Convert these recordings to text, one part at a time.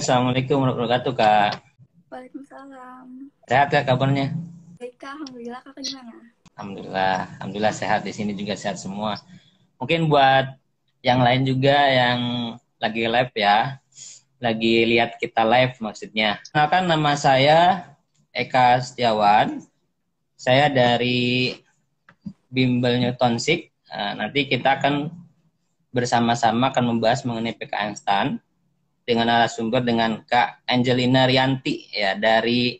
Assalamualaikum warahmatullahi wabarakatuh, Kak. Waalaikumsalam. Sehat Kak kabarnya? Baik Kak, Alhamdulillah. Kakak gimana? Alhamdulillah sehat, di sini juga sehat semua. Mungkin buat yang lain juga yang lagi live ya, lagi lihat kita live maksudnya. Kenalkan, nama saya Eka Setiawan. Saya dari Bimbel Newton Sik. Nanti kita akan bersama-sama akan membahas mengenai PKN STAN dengan narasumber dengan Kak Angelina Rianti ya dari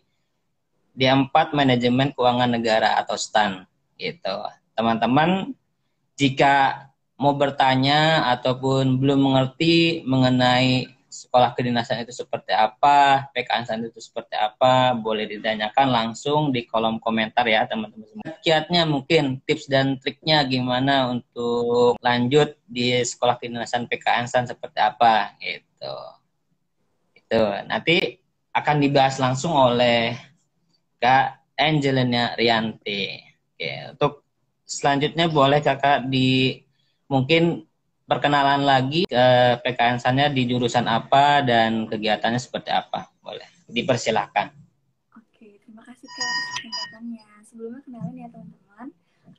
D4 Manajemen Keuangan Negara atau STAN gitu. Teman-teman jika mau bertanya ataupun belum mengerti mengenai sekolah kedinasan itu seperti apa, PKN STAN itu seperti apa, boleh ditanyakan langsung di kolom komentar ya teman-teman semua. Kiatnya mungkin tips dan triknya gimana untuk lanjut di sekolah kedinasan PKN STAN seperti apa gitu. Itu nanti akan dibahas langsung oleh Kak Angelina Rianti. Oke, untuk selanjutnya boleh Kakak mungkin perkenalan lagi ke PKN-nya di jurusan apa dan kegiatannya seperti apa. Boleh, dipersilahkan. Oke, terima kasih Kak atas kesempatannya. Sebelumnya kenalin ya teman-teman.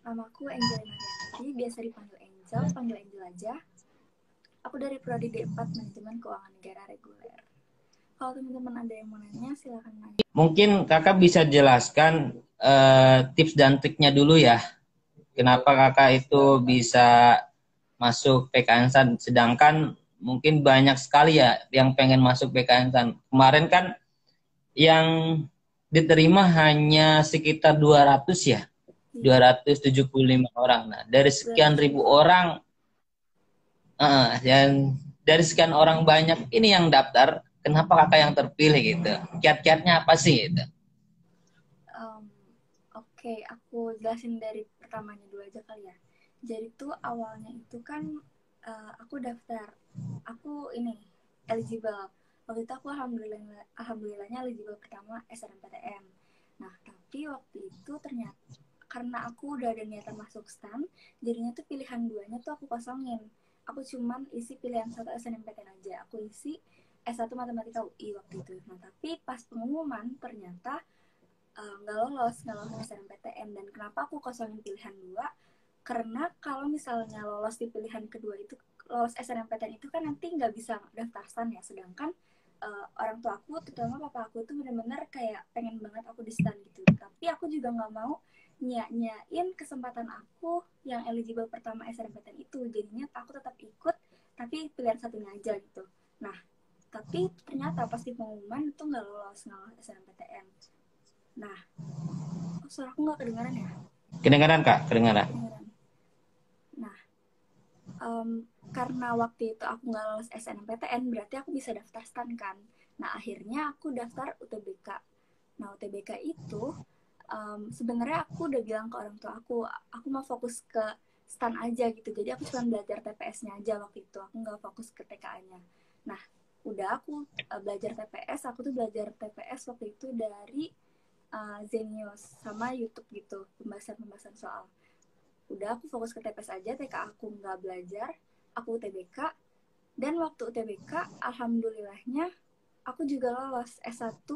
Namaku Angelina Rianti, biasa dipanggil Angel, panggil Angel aja. Aku dari Prodi D4 Manajemen Keuangan Negara Reguler. Kalau teman-teman ada yang mau nanya, silakan nanya. Mungkin Kakak bisa jelaskan tips dan triknya dulu ya. Kenapa Kakak itu bisa masuk PKN, sedangkan mungkin banyak sekali ya yang pengen masuk PKN. Kemarin kan yang diterima hanya sekitar 200 ya. 275 orang. Nah, dari sekian ribu orang yang dari sekian orang banyak ini yang daftar, kenapa Kakak yang terpilih gitu? Kiat-kiatnya apa sih gitu? Oke, aku jelasin dari pertamanya dulu aja kali ya. Jadi tuh awalnya itu kan aku daftar, aku ini eligible. Waktu itu aku alhamdulillahnya eligible pertama SNMPTN. Nah, tapi waktu itu ternyata karena aku udah ada niatan masuk STAN, jadinya tuh pilihan duanya tuh aku kosongin. Aku cuman isi pilihan satu SNMPTN aja. Aku isi S1 Matematika UI waktu itu. Nah, tapi pas pengumuman ternyata nggak lolos SNMPTN. Dan kenapa aku kosongin pilihan dua, karena kalau misalnya lolos di pilihan kedua itu, lolos SNMPTN itu kan nanti nggak bisa daftar STAN ya, sedangkan orang tua aku, terutama papa aku tuh benar-benar kayak pengen banget aku di STAN gitu. Tapi aku juga nggak mau nyanyain kesempatan aku yang eligible pertama SNMPTN itu, jadinya aku tetap ikut tapi pilihan satunya aja gitu. Nah, tapi ternyata pas di pengumuman itu nggak lolos SNMPTN. Nah, suara aku nggak kedengaran ya? Kedengaran Kak, kedengaran. Kedengaran. Nah, karena waktu itu aku nggak lolos SNMPTN, berarti aku bisa daftar STAN kan. Nah, akhirnya aku daftar UTBK. Nah, UTBK itu sebenarnya aku udah bilang ke orang tua aku mau fokus ke STAN aja gitu. Jadi aku cuma belajar TPS-nya aja waktu itu. Aku nggak fokus ke TKA-nya. Nah, udah aku belajar TPS. Aku tuh belajar TPS waktu itu dari Zenius sama YouTube gitu, pembahasan soal. Udah aku fokus ke TPS aja, TK aku nggak belajar, aku UTBK. Dan waktu UTBK, alhamdulillahnya aku juga lolos S1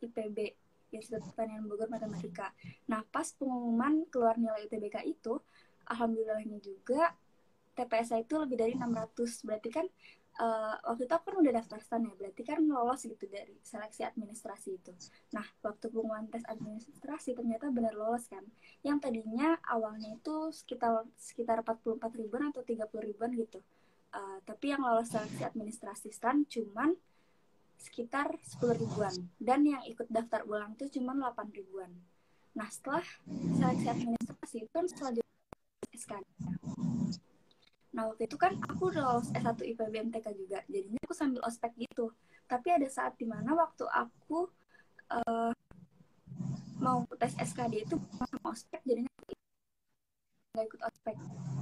IPB, Institut Pertanian Bogor Matematika. Nah, pas pengumuman keluar nilai UTBK itu, alhamdulillahnya juga TPS itu lebih dari 600. Berarti kan waktu itu aku kan udah daftar STAN ya, berarti kan lolos gitu dari seleksi administrasi itu. Nah, waktu pengumuman tes administrasi ternyata benar lolos kan. Yang tadinya awalnya itu sekitar 44 ribuan atau 30 ribuan gitu. Tapi yang lolos seleksi administrasi STAN cuman sekitar 10 ribuan. Dan yang ikut daftar ulang itu cuman 8 ribuan. Nah, setelah seleksi administrasi itu kan selanjutnya SK. Nah, waktu itu kan aku udah lolos S1 IPB MTK juga, jadinya aku sambil ospek gitu. Tapi ada saat dimana waktu aku mau tes SKD itu sama ospek, jadinya aku nggak ikut ospek.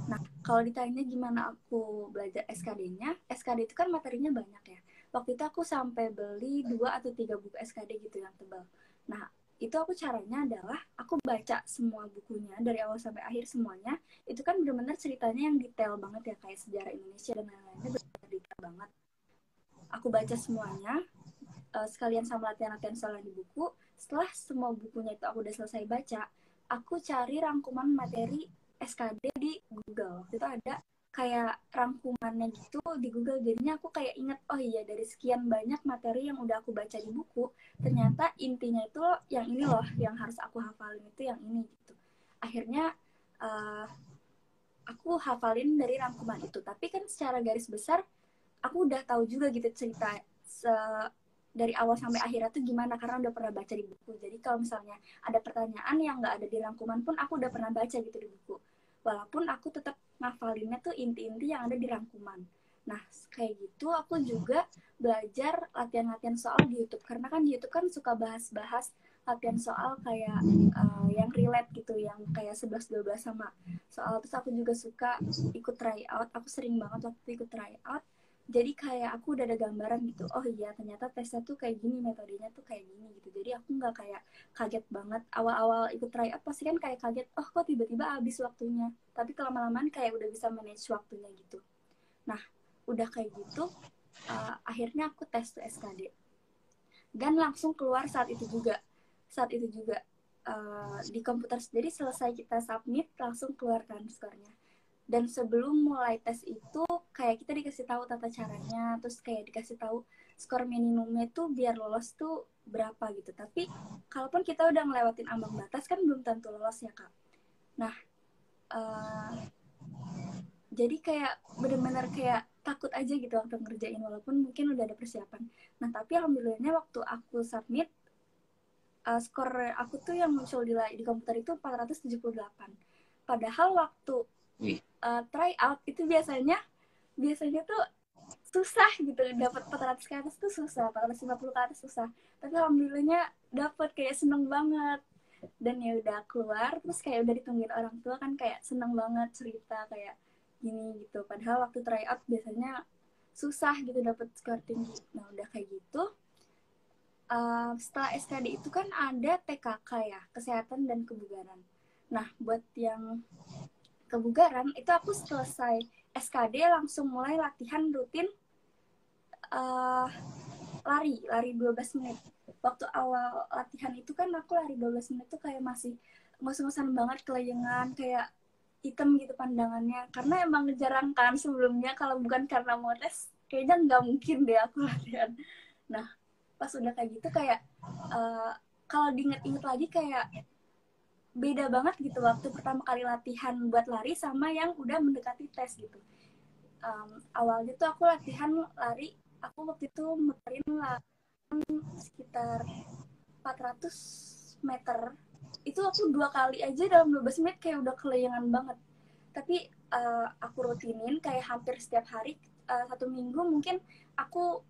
Nah, kalau ditanya gimana aku belajar SKD-nya, SKD itu kan materinya banyak ya. Waktu itu aku sampai beli 2 atau 3 buku SKD gitu yang tebal. Nah, itu aku caranya adalah aku baca semua bukunya dari awal sampai akhir semuanya. Itu kan benar-benar ceritanya yang detail banget ya, kayak sejarah Indonesia dan lain-lainnya benar-benar detail banget. Aku baca semuanya, sekalian sama latihan-latihan soal di buku. Setelah semua bukunya itu aku udah selesai baca, aku cari rangkuman materi SKD di Google. Waktu itu ada kayak rangkumannya gitu di Google, jadinya aku kayak inget, oh iya dari sekian banyak materi yang udah aku baca di buku, ternyata intinya itu loh, yang ini loh yang harus aku hafalin itu yang ini gitu. Akhirnya aku hafalin dari rangkuman itu, tapi kan secara garis besar aku udah tahu juga gitu cerita dari awal sampai akhirnya tuh gimana, karena udah pernah baca di buku. Jadi kalau misalnya ada pertanyaan yang nggak ada di rangkuman pun aku udah pernah baca gitu di buku, walaupun aku tetap ngafalinnya tuh inti-inti yang ada di rangkuman. Nah kayak gitu aku juga belajar latihan-latihan soal di YouTube, karena kan di YouTube kan suka bahas-bahas latihan soal kayak yang relate gitu, yang kayak 11-12 sama soal. Terus aku juga suka ikut tryout, aku sering banget waktu ikut tryout. Jadi kayak aku udah ada gambaran gitu, oh iya ternyata tesnya tuh kayak gini, metodenya tuh kayak gini gitu. Jadi aku nggak kayak kaget banget. Awal-awal ikut tryout pasti kan kayak kaget, oh kok tiba-tiba habis waktunya. Tapi kelama-lamaan kayak udah bisa manage waktunya gitu. Nah udah kayak gitu, akhirnya aku tes tuh SKD. Dan langsung keluar saat itu juga. Di komputer sendiri selesai kita submit, langsung keluarkan skornya. Dan sebelum mulai tes itu kayak kita dikasih tahu tata caranya, terus kayak dikasih tahu skor minimumnya tuh biar lolos tuh berapa gitu. Tapi kalaupun kita udah ngelewatin ambang batas kan belum tentu lolos ya kak. Nah jadi kayak bener-bener kayak takut aja gitu waktu ngerjain, walaupun mungkin udah ada persiapan. Nah tapi alhamdulillahnya waktu aku submit, skor aku tuh yang muncul di komputer itu 478. Padahal waktu try out itu biasanya tuh susah gitu, dapat 400 ke atas tuh susah, 450 ke atas susah. Tapi alhamdulillahnya dapat, kayak seneng banget. Dan ya udah keluar, terus kayak udah ditungguin orang tua kan, kayak seneng banget cerita kayak gini gitu. Padahal waktu try out biasanya susah gitu dapat skor tinggi. Nah udah kayak gitu, setelah SKD itu kan ada TKK ya, kesehatan dan kebugaran. Nah buat yang kebugaran itu aku selesai SKD langsung mulai latihan rutin lari 12 menit. Waktu awal latihan itu kan aku lari 12 menit tuh kayak masih ngos-ngosan banget, kelayangan, kayak hitam gitu pandangannya, karena emang jarang kan sebelumnya, kalau bukan karena mau tes kayaknya nggak mungkin deh aku latihan. Nah pas udah kayak gitu kayak kalau diinget-inget lagi kayak beda banget gitu waktu pertama kali latihan buat lari sama yang udah mendekati tes gitu. Awalnya tuh aku latihan lari, aku waktu itu muterin sekitar 400 meter. Itu aku 2 kali aja dalam 12 menit kayak udah kelayangan banget. Tapi aku rutinin kayak hampir setiap hari, 1 minggu mungkin aku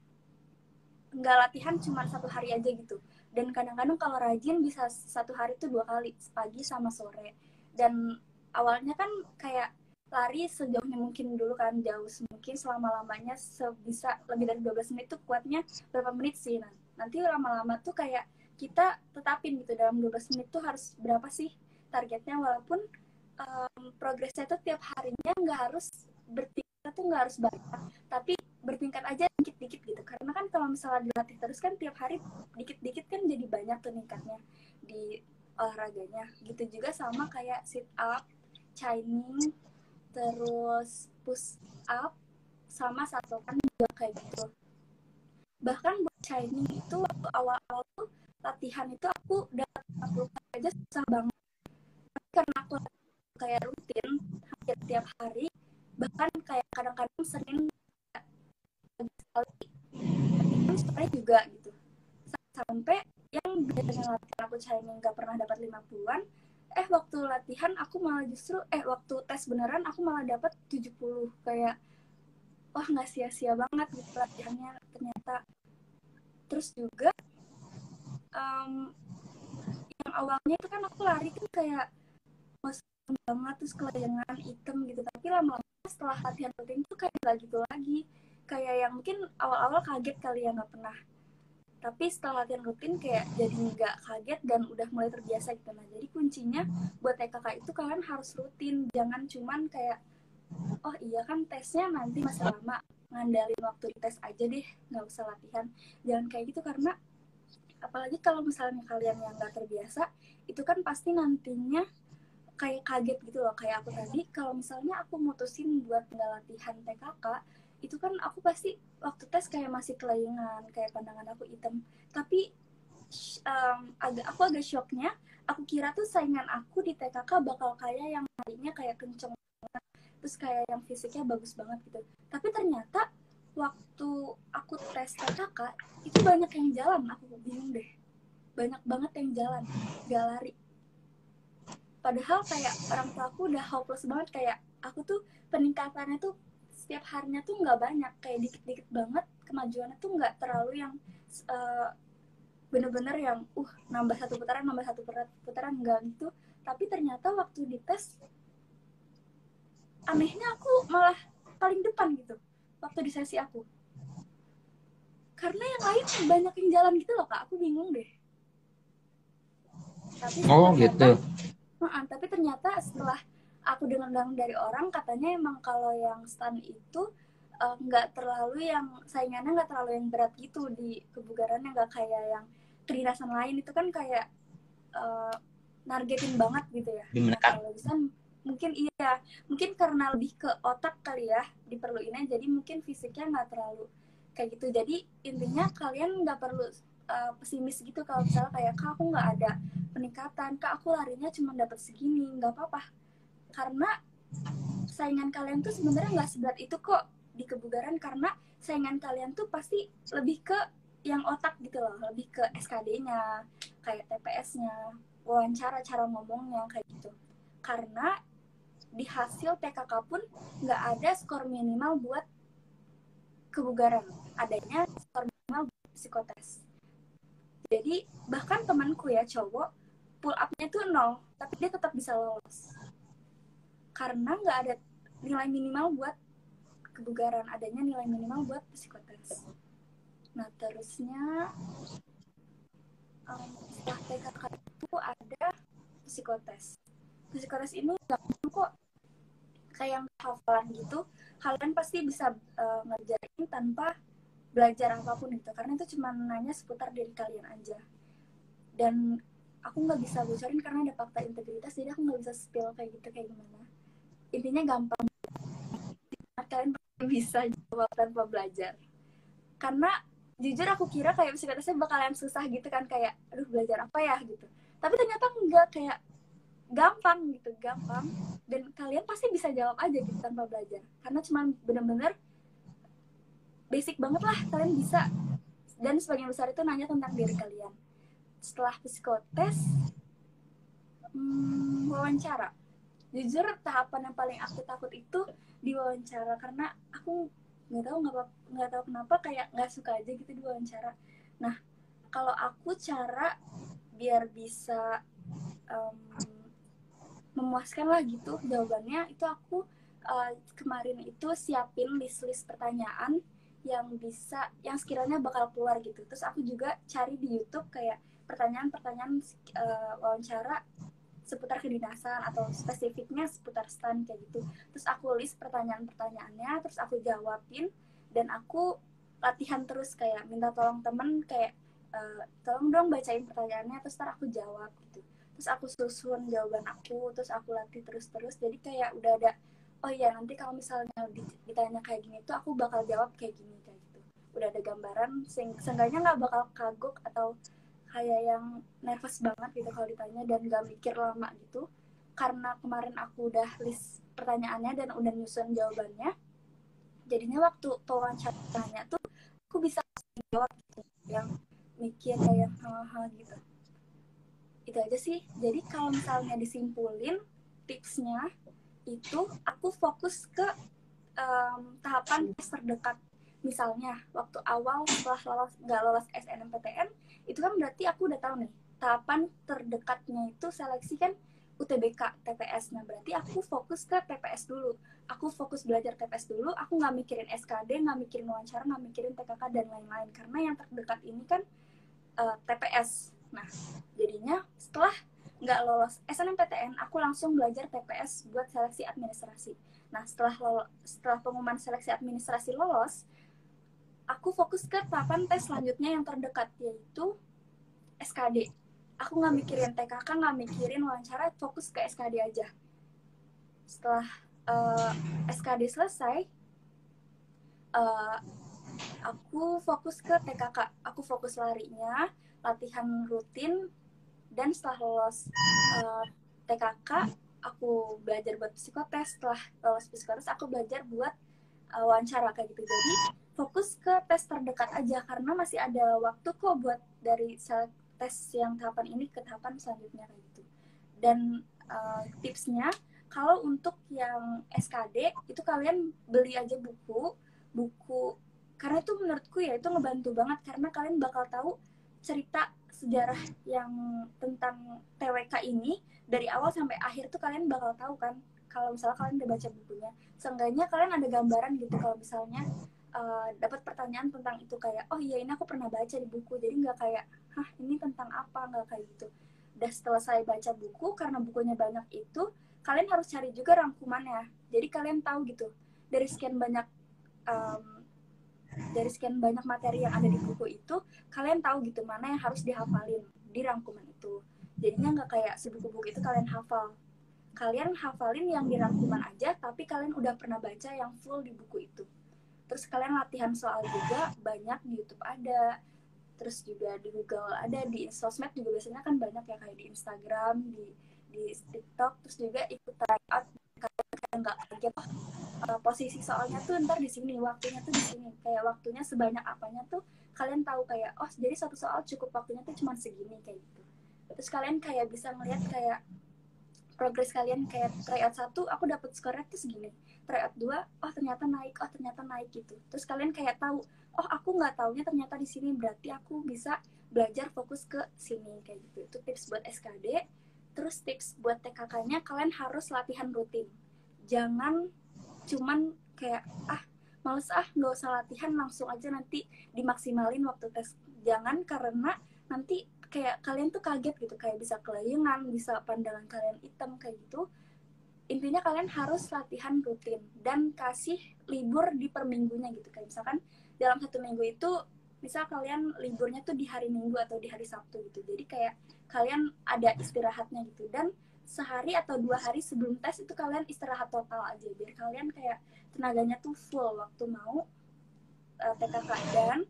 nggak latihan cuma 1 hari aja gitu. Dan kadang-kadang kalau rajin bisa 1 hari tuh 2 kali, pagi sama sore. Dan awalnya kan kayak lari sejauhnya mungkin dulu kan, jauh mungkin selama-lamanya, sebisa lebih dari 12 menit tuh kuatnya berapa menit sih. Nah, nanti lama-lama tuh kayak kita tetapin gitu dalam 12 menit tuh harus berapa sih targetnya, walaupun progresnya tuh tiap harinya nggak harus bertingkat, tuh nggak harus banyak, tapi bertingkat aja dikit-dikit gitu. Karena kan kalau misalnya dilatih terus kan tiap hari dikit-dikit kan jadi banyak tuh ningkatnya di olahraganya. Gitu juga sama kayak sit up, chaining, terus push up, sama satukan juga kayak gitu. Bahkan buat chaining itu waktu awal-awal tuh latihan itu aku dapat 50 aja susah banget. Tapi karena aku kayak rutin hampir tiap hari, bahkan kayak kadang-kadang sering sekali, tapi sore juga gitu. Sampai yang biasanya latihan aku chaining gak pernah dapat 50-an, waktu latihan aku malah justru waktu tes beneran aku malah dapat 70. Kayak wah nggak sia-sia banget gitu latihannya ternyata. Terus juga yang awalnya itu kan aku lari kan kayak ngos banget, terus kelayangan hitam gitu, tapi lama-lama setelah latihan rutin tuh kayak nggak gitu lagi. Kayak yang mungkin awal-awal kaget kali ya, nggak pernah, tapi setelah latihan rutin kayak jadi nggak kaget dan udah mulai terbiasa gitu. Nah jadi kuncinya buat TKK itu kalian harus rutin, jangan cuman kayak oh iya kan tesnya nanti masih lama, ngandalin waktu di tes aja deh, nggak usah latihan. Jangan kayak gitu, karena apalagi kalau misalnya kalian yang nggak terbiasa, itu kan pasti nantinya kayak kaget gitu loh. Kayak aku tadi, kalau misalnya aku mutusin buat nggak latihan TKK, itu kan aku pasti waktu tes kayak masih kelayingan, kayak pandangan aku hitam. Tapi aku agak shocknya, aku kira tuh saingan aku di TKK bakal kayak yang larinya kayak kenceng, terus kayak yang fisiknya bagus banget gitu. Tapi ternyata waktu aku tes TKK itu banyak yang jalan, aku bingung deh, banyak banget yang jalan gak lari. Padahal kayak orang tua aku udah hopeless banget, kayak aku tuh peningkatannya tuh setiap harinya tuh nggak banyak, kayak dikit-dikit banget kemajuannya tuh, nggak terlalu yang uh, bener-bener yang nambah satu putaran nggak gitu. Tapi ternyata waktu dites, anehnya aku malah paling depan gitu waktu di sesi aku, karena yang lain banyak yang jalan gitu loh kak. Aku bingung deh. Tapi Oh ternyata gitu. tapi ternyata setelah aku dengar dari orang, katanya emang kalau yang stand itu nggak terlalu yang saingannya nggak terlalu yang berat gitu di kebugarannya, nggak kayak yang kedinasan lain itu kan kayak uh, nargetin banget gitu ya. Nah Menekan. kalau bisa mungkin iya, mungkin karena lebih ke otak kali ya diperluinnya, jadi mungkin fisiknya nggak terlalu kayak gitu. Jadi intinya kalian nggak perlu pesimis gitu kalau misalnya kayak kak aku nggak ada peningkatan, kak aku larinya cuma dapat segini. Nggak apa-apa, karena saingan kalian tuh sebenarnya nggak seberat itu kok di kebugaran, karena saingan kalian tuh pasti lebih ke yang otak gitu loh, lebih ke SKD-nya, kayak TPS-nya, wawancara, cara ngomongnya kayak gitu. Karena di hasil TKK pun nggak ada skor minimal buat kebugaran, adanya skor minimal buat psikotes. Jadi bahkan temanku ya cowok, pull up-nya tuh 0, tapi dia tetap bisa lolos karena nggak ada nilai minimal buat kebugaran, adanya nilai minimal buat psikotes. Nah terusnya setelah TKK itu ada psikotes. Psikotes ini gampang kok, kayak hafalan gitu. Kalian pasti bisa ngerjain tanpa belajar apapun gitu, karena itu cuma nanya seputar diri kalian aja. Dan aku nggak bisa bocorin karena ada fakta integritas, jadi aku nggak bisa spill kayak gitu kayak gimana. Intinya gampang, kalian bisa jawab tanpa belajar. Karena jujur aku kira kayak psikotesnya bakalan susah gitu kan, kayak aduh belajar apa ya gitu. Tapi ternyata enggak, kayak gampang gitu, gampang. Dan kalian pasti bisa jawab aja gitu tanpa belajar. Karena cuma bener-bener basic banget lah kalian bisa. Dan sebagian besar itu nanya tentang diri kalian. Setelah psikotes, wawancara. Jujur tahapan yang paling aku takut itu di wawancara, karena aku nggak tahu kenapa kayak nggak suka aja gitu di wawancara. Nah kalau aku cara biar bisa um, memuaskan lah gitu jawabannya, itu aku kemarin itu siapin list pertanyaan yang sekiranya bakal keluar gitu. Terus aku juga cari di YouTube kayak pertanyaan-pertanyaan wawancara seputar kedinasan atau spesifiknya seputar stan kayak gitu. Terus aku list pertanyaan-pertanyaannya, terus aku jawabin, dan aku latihan terus kayak minta tolong temen kayak tolong dong bacain pertanyaannya, terus ntar aku jawab gitu. Terus aku susun jawaban aku, terus aku latih terus-terus, jadi kayak udah ada, oh iya nanti kalau misalnya ditanya kayak gini tuh aku bakal jawab kayak gini kayak gitu. Udah ada gambaran, seenggaknya nggak bakal kagok atau kayak yang nervous banget gitu kalau ditanya, dan gak mikir lama gitu. Karena kemarin aku udah list pertanyaannya dan udah nyusun jawabannya, jadinya waktu wawancaranya tuh aku bisa jawab gitu, yang mikir kayak hal-hal gitu. Itu aja sih. Jadi kalau misalnya disimpulin tipsnya itu, aku fokus ke tahapan tes terdekat. Misalnya waktu awal setelah nggak lolos SNMPTN, itu kan berarti aku udah tahu nih tahapan terdekatnya itu seleksi kan UTBK, TPS. Nah berarti aku fokus ke TPS dulu. Aku fokus belajar TPS dulu. Aku nggak mikirin SKD, nggak mikirin wawancara, nggak mikirin PKK dan lain-lain. Karena yang terdekat ini kan TPS. Nah jadinya setelah nggak lolos SNMPTN, aku langsung belajar TPS buat seleksi administrasi. Nah, setelah pengumuman seleksi administrasi lolos, aku fokus ke tahapan tes selanjutnya yang terdekat, yaitu SKD. Aku nggak mikirin TKK, nggak mikirin wawancara, fokus ke SKD aja. Setelah SKD selesai, aku fokus ke TKK. Aku fokus larinya, latihan rutin, dan setelah lolos TKK, aku belajar buat psikotes. Setelah lolos psikotes, aku belajar buat wawancara kayak gitu. Jadi fokus ke tes terdekat aja, karena masih ada waktu kok buat dari tes yang tahapan ini ke tahapan selanjutnya kayak gitu. Dan tipsnya, kalau untuk yang SKD itu kalian beli aja buku karena itu menurutku ya itu ngebantu banget, karena kalian bakal tahu cerita sejarah yang tentang TWK ini dari awal sampai akhir tuh kalian bakal tahu kan, kalau misalnya kalian udah baca bukunya. Seenggaknya kalian ada gambaran gitu kalau misalnya dapat pertanyaan tentang itu, kayak oh iya ini aku pernah baca di buku, jadi nggak kayak hah ini tentang apa, nggak kayak gitu. Dan setelah saya baca buku, karena bukunya banyak itu, kalian harus cari juga rangkumannya, jadi kalian tahu gitu dari sekian banyak materi yang ada di buku itu, kalian tahu gitu mana yang harus dihafalin di rangkuman itu. Jadinya nggak kayak sebuku-buku itu kalian hafalin yang di rangkuman aja, tapi kalian udah pernah baca yang full di buku itu. Terus kalian latihan soal juga banyak, di YouTube ada, terus juga di Google ada, di sosmed juga biasanya kan banyak ya, kayak di Instagram, di TikTok. Terus juga ikut tryout, kalian nggak kaget posisi soalnya tuh ntar di sini, waktunya tuh di sini, kayak waktunya sebanyak apanya tuh kalian tahu, kayak oh jadi satu soal cukup waktunya tuh cuma segini kayak gitu. Terus kalian kayak bisa melihat kayak progres kalian, kayak tryout 1 aku dapat skornya tuh segini, tryout 2 oh ternyata naik gitu. Terus kalian kayak tahu oh aku nggak taunya ternyata di sini, berarti aku bisa belajar fokus ke sini kayak gitu. Itu tips buat SKD. Terus tips buat TKK-nya, kalian harus latihan rutin, jangan cuman kayak males nggak usah latihan, langsung aja nanti dimaksimalin waktu tes. Jangan, karena nanti kayak kalian tuh kaget gitu, kayak bisa kelayangan, bisa pandangan kalian hitam kayak gitu. Intinya kalian harus latihan rutin dan kasih libur di per minggunya gitu. Kayak misalkan dalam 1 minggu itu misal kalian liburnya tuh di hari Minggu atau di hari Sabtu gitu, jadi kayak kalian ada istirahatnya gitu. Dan sehari atau 2 hari sebelum tes itu kalian istirahat total aja, biar kalian kayak tenaganya tuh full waktu mau TKK. Dan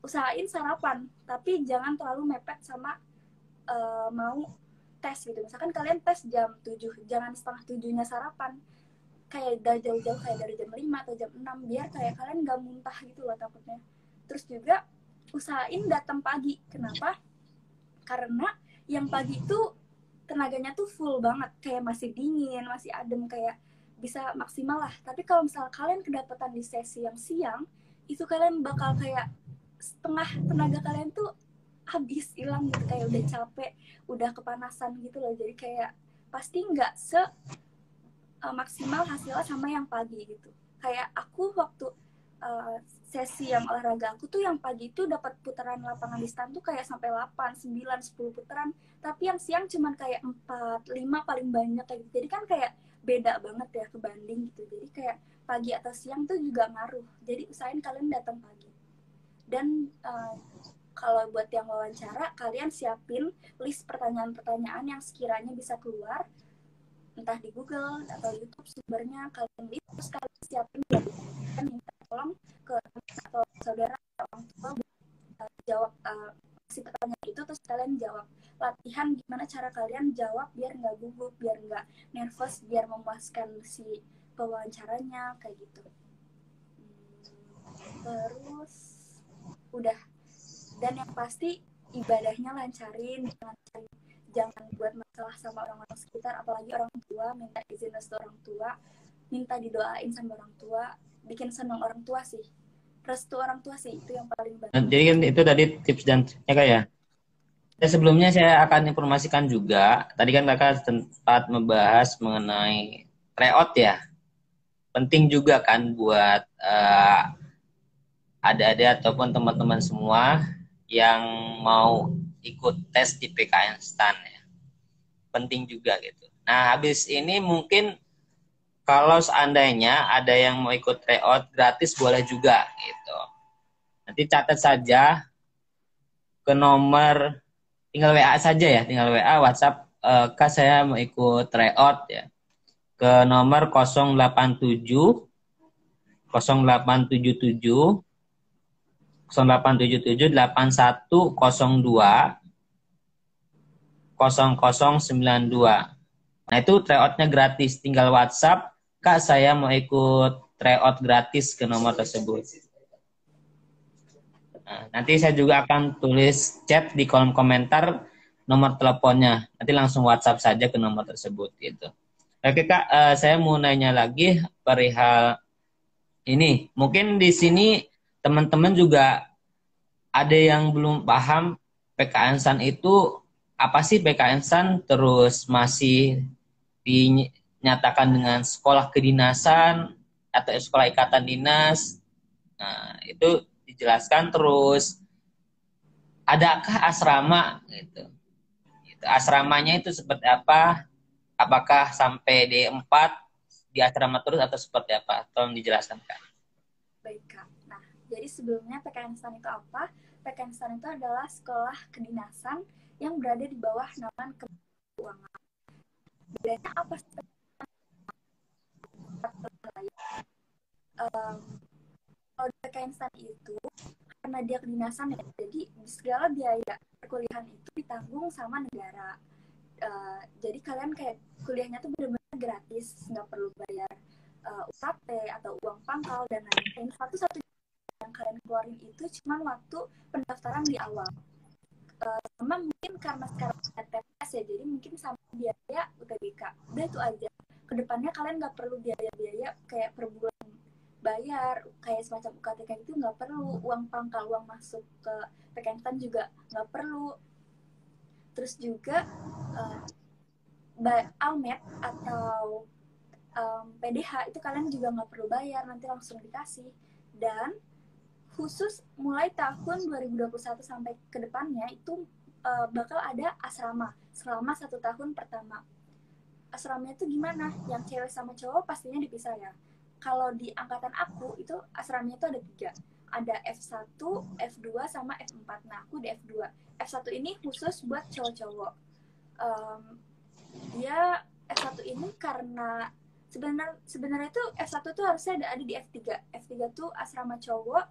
usahain sarapan, tapi jangan terlalu mepet sama mau tes gitu. Misalkan kalian tes jam 7, jangan setengah 7-nya sarapan, kayak dari jauh-jauh, kayak dari jam 5 atau jam 6, biar kayak kalian gak muntah gitu loh takutnya. Terus juga usahain datang pagi. Kenapa? Karena yang pagi itu tenaganya tuh full banget, kayak masih dingin, masih adem, kayak bisa maksimal lah. Tapi kalau misalnya kalian kedapatan di sesi yang siang, itu kalian bakal kayak setengah tenaga kalian tuh habis, hilang gitu, kayak udah capek, udah kepanasan gitu loh. Jadi kayak pasti nggak maksimal hasilnya sama yang pagi gitu. Kayak aku waktu sesi yang olahraga aku tuh yang pagi itu dapat putaran lapangan di stand tuh kayak sampai 8, 9, 10 putaran, tapi yang siang cuman kayak 4, 5 paling banyak kayak gitu. Jadi kan kayak beda banget ya kebanding gitu. Jadi kayak pagi atau siang tuh juga ngaruh. Jadi usahain kalian datang pagi. Dan kalau buat yang wawancara, kalian siapin list pertanyaan-pertanyaan yang sekiranya bisa keluar, entah di Google atau YouTube sumbernya, kalian list, terus kalian siapin dan minta tolong ke atau saudara atau orang tua jawab si pertanyaan itu, terus kalian jawab. Latihan gimana cara kalian jawab biar nggak gugup, biar nggak nervous, biar memuaskan si pewawancaranya kayak gitu. Terus udah. Dan yang pasti ibadahnya lancarin, jangan buat masalah sama orang-orang sekitar, apalagi orang tua. Minta izin restu orang tua, minta didoain sama orang tua, bikin senang orang tua sih, restu orang tua sih, itu yang paling banyak. Jadi kan itu tadi tips dan triknya Kak ya. Sebelumnya saya akan informasikan juga, tadi kan Kakak sempat membahas mengenai tryout ya. Penting juga kan buat adik-adik ataupun teman-teman semua yang mau ikut tes di PKN STAN ya. penting juga gitu. Nah, habis ini mungkin kalau seandainya ada yang mau ikut tryout gratis boleh juga gitu. Nanti catat saja ke nomor, tinggal WA saja ya, tinggal WA WhatsApp, Kak saya mau ikut tryout ya. Ke nomor 087 0877 0877 8102 0092. Nah, itu tryoutnya gratis. Tinggal WhatsApp, Kak saya mau ikut tryout gratis ke nomor tersebut. Nah, nanti saya juga akan tulis chat di kolom komentar nomor teleponnya. Nanti langsung WhatsApp saja ke nomor tersebut gitu. Oke Kak, saya mau nanya lagi perihal ini. Mungkin di sini teman-teman juga ada yang belum paham PKN-san itu apa sih PKN-san, terus masih dinyatakan dengan sekolah kedinasan atau sekolah ikatan dinas. Nah, itu dijelaskan, terus adakah asrama gitu. Asramanya itu seperti apa? Apakah sampai D4 di asrama terus atau seperti apa? Tolong dijelaskan Kak. Baik Kak. Nah, jadi sebelumnya PKN STAN itu apa? PKN STAN itu adalah sekolah kedinasan yang berada di bawah naungan keuangan. Bedanya apa sih? Kalau PKN STAN itu karena dia kedinasan ya, jadi segala biaya perkuliahan itu ditanggung sama negara. Jadi kalian kayak kuliahnya tuh benar-benar gratis, nggak perlu bayar UKT atau uang pangkal dan lain-lain. Satu-satu yang kalian keluarin itu cuma waktu pendaftaran di awal. Sama mungkin karena sekarang TPS ya, jadi mungkin sama biaya UTBK. Udah itu aja. Kedepannya kalian nggak perlu biaya-biaya kayak per bulan bayar, kayak semacam UKT kayak gitu nggak perlu. Uang pangkal, uang masuk ke PKN juga nggak perlu. Terus juga Almed atau PDH itu kalian juga nggak perlu bayar, nanti langsung dikasih. Dan khusus mulai tahun 2021 sampai ke depannya itu bakal ada asrama selama 1 tahun pertama. Asramanya itu gimana? Yang cewek sama cowok pastinya dipisah ya. Kalau di angkatan aku itu asramanya itu ada 3. Ada F1, F2, sama F4. Nah, aku di F2. F1 ini khusus buat cowok-cowok. Dia F1 ini karena sebenarnya tuh F1 tuh harusnya ada di F3. F3 tuh asrama cowok,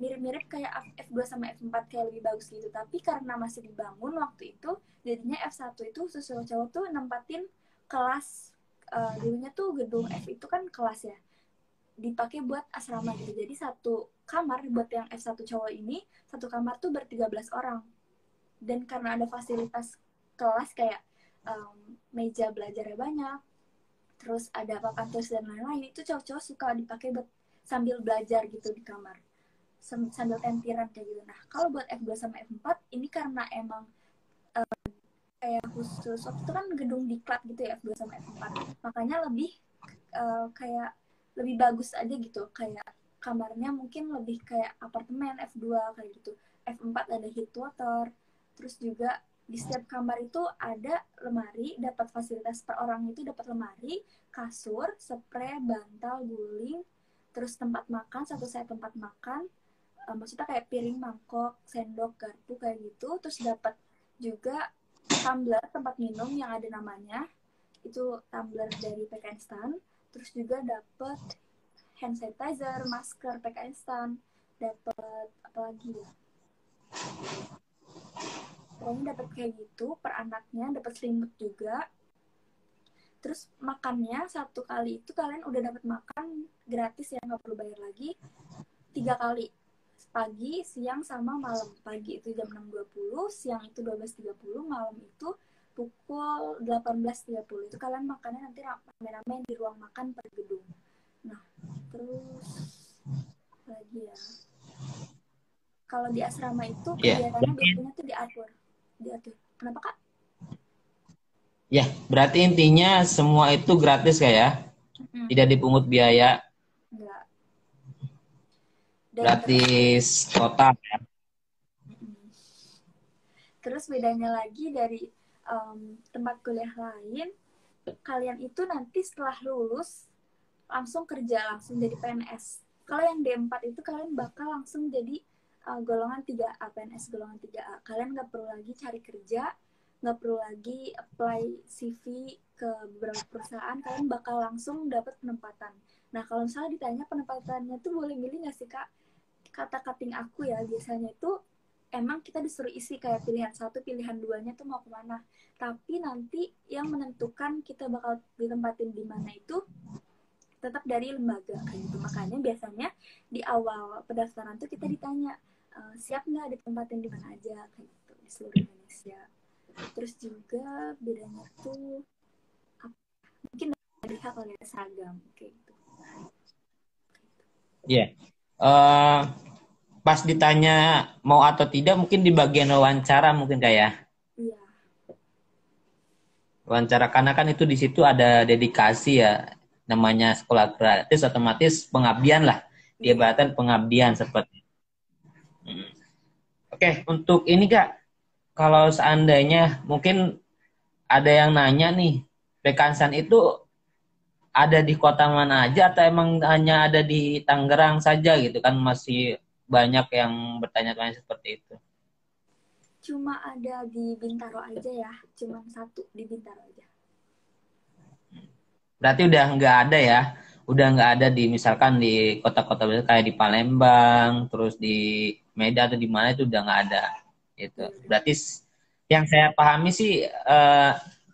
mirip-mirip kayak F2 sama F4, kayak lebih bagus gitu. Tapi karena masih dibangun waktu itu, jadinya F1 itu khusus cowok tuh nempatin kelas, dulunya tuh gedung F itu kan kelas ya, dipakai buat asrama gitu. Jadi satu kamar buat yang F1 cowok ini, satu kamar tuh ber-13 orang. Dan karena ada fasilitas kelas kayak meja belajarnya banyak, terus ada papan tulis dan lain-lain, itu cowok-cowok suka dipakai buat sambil belajar gitu di kamar, sambil tentiran kayak gitu. Nah, kalau buat F2 sama F4 ini karena emang kayak khusus waktu itu kan gedung diklat gitu ya, F2 sama F4, makanya lebih kayak lebih bagus aja gitu, kayak kamarnya mungkin lebih kayak apartemen F2 kayak gitu. F4 ada heat water, terus juga di setiap kamar itu ada lemari, dapat fasilitas per orang itu dapat lemari, kasur, spray, bantal, guling, terus tempat makan, satu set tempat makan, maksudnya kayak piring, mangkok, sendok, garpu kayak gitu. Terus dapat juga tumbler tempat minum yang ada namanya, itu tumbler dari PKN STAN. Terus juga dapat hand sanitizer, masker PKN STAN, dapat apa lagi ya? Pokoknya dapat kayak gitu per anaknya, dapat selimut juga. Terus makannya satu kali itu kalian udah dapat makan gratis ya, nggak perlu bayar lagi, 3 kali, pagi, siang, sama malam. Pagi itu jam 6.20, siang itu 12.30, malam itu pukul 18.30. Itu kalian makannya nanti rame-rame di ruang makan per gedung. Nah, terus lagi ya, kalau di asrama itu kegiatannya biasanya tuh diatur. Kenapa Kak? Ya, berarti intinya semua itu gratis Kak ya? Tidak dipungut biaya. Enggak. Gratis total ya. Terus bedanya lagi dari tempat kuliah lain, kalian itu nanti setelah lulus langsung kerja, langsung jadi PNS. Kalau yang D4 itu kalian bakal langsung jadi golongan 3A, PNS golongan 3A. Kalian nggak perlu lagi cari kerja, nggak perlu lagi apply CV ke beberapa perusahaan, kalian bakal langsung dapat penempatan. Nah, kalau misalnya ditanya penempatannya tuh boleh milih nggak sih, Kak? Kata cutting aku ya, biasanya itu emang kita disuruh isi kayak pilihan 1, pilihan 2-nya tuh mau kemana. Tapi nanti yang menentukan kita bakal ditempatin di mana itu tetap dari lembaga kayak gitu. Makanya biasanya di awal pendaftaran tuh kita ditanya, siap nggak ditempatin di mana aja kayak gitu di seluruh Indonesia. Terus juga bedanya tuh mungkin dari hal kalian seragam kayak gitu. Iya. Pas ditanya mau atau tidak mungkin di bagian wawancara mungkin kayak Iya. wawancara, karena kan itu di situ ada dedikasi ya, namanya sekolah gratis otomatis pengabdian lah, diibaratkan pengabdian seperti. Oke, untuk ini Kak, kalau seandainya mungkin ada yang nanya nih, Pekansan itu ada di kota mana aja atau emang hanya ada di Tangerang saja gitu kan, masih banyak yang bertanya-tanya seperti itu. Cuma ada di Bintaro aja ya, cuma 1 di Bintaro aja. Berarti udah nggak ada ya, udah nggak ada di misalkan di kota-kota besar kayak di Palembang, terus di Medan atau di mana itu udah nggak ada. Gitu. Berarti yang saya pahami sih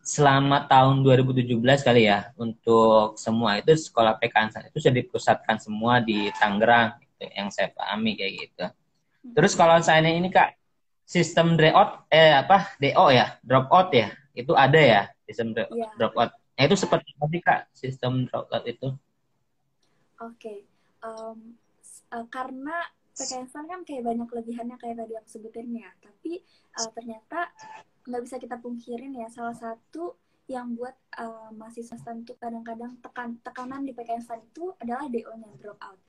selama tahun 2017 kali ya, untuk semua itu sekolah PKN itu sudah dipusatkan semua di Tangerang, gitu, yang saya pahami kayak gitu. Terus kalau saya ini Kak, sistem DO ya, drop out ya, itu ada ya sistem drop out. Nah, itu seperti apa sih Kak sistem drop out itu? Oke. Karena PKN kan kayak banyak kelebihannya kayak tadi aku sebutin ya, tapi ternyata nggak bisa kita pungkirin ya, salah satu yang buat mahasiswa STAN itu kadang-kadang tekanan di PKN itu adalah DO-nya, drop out.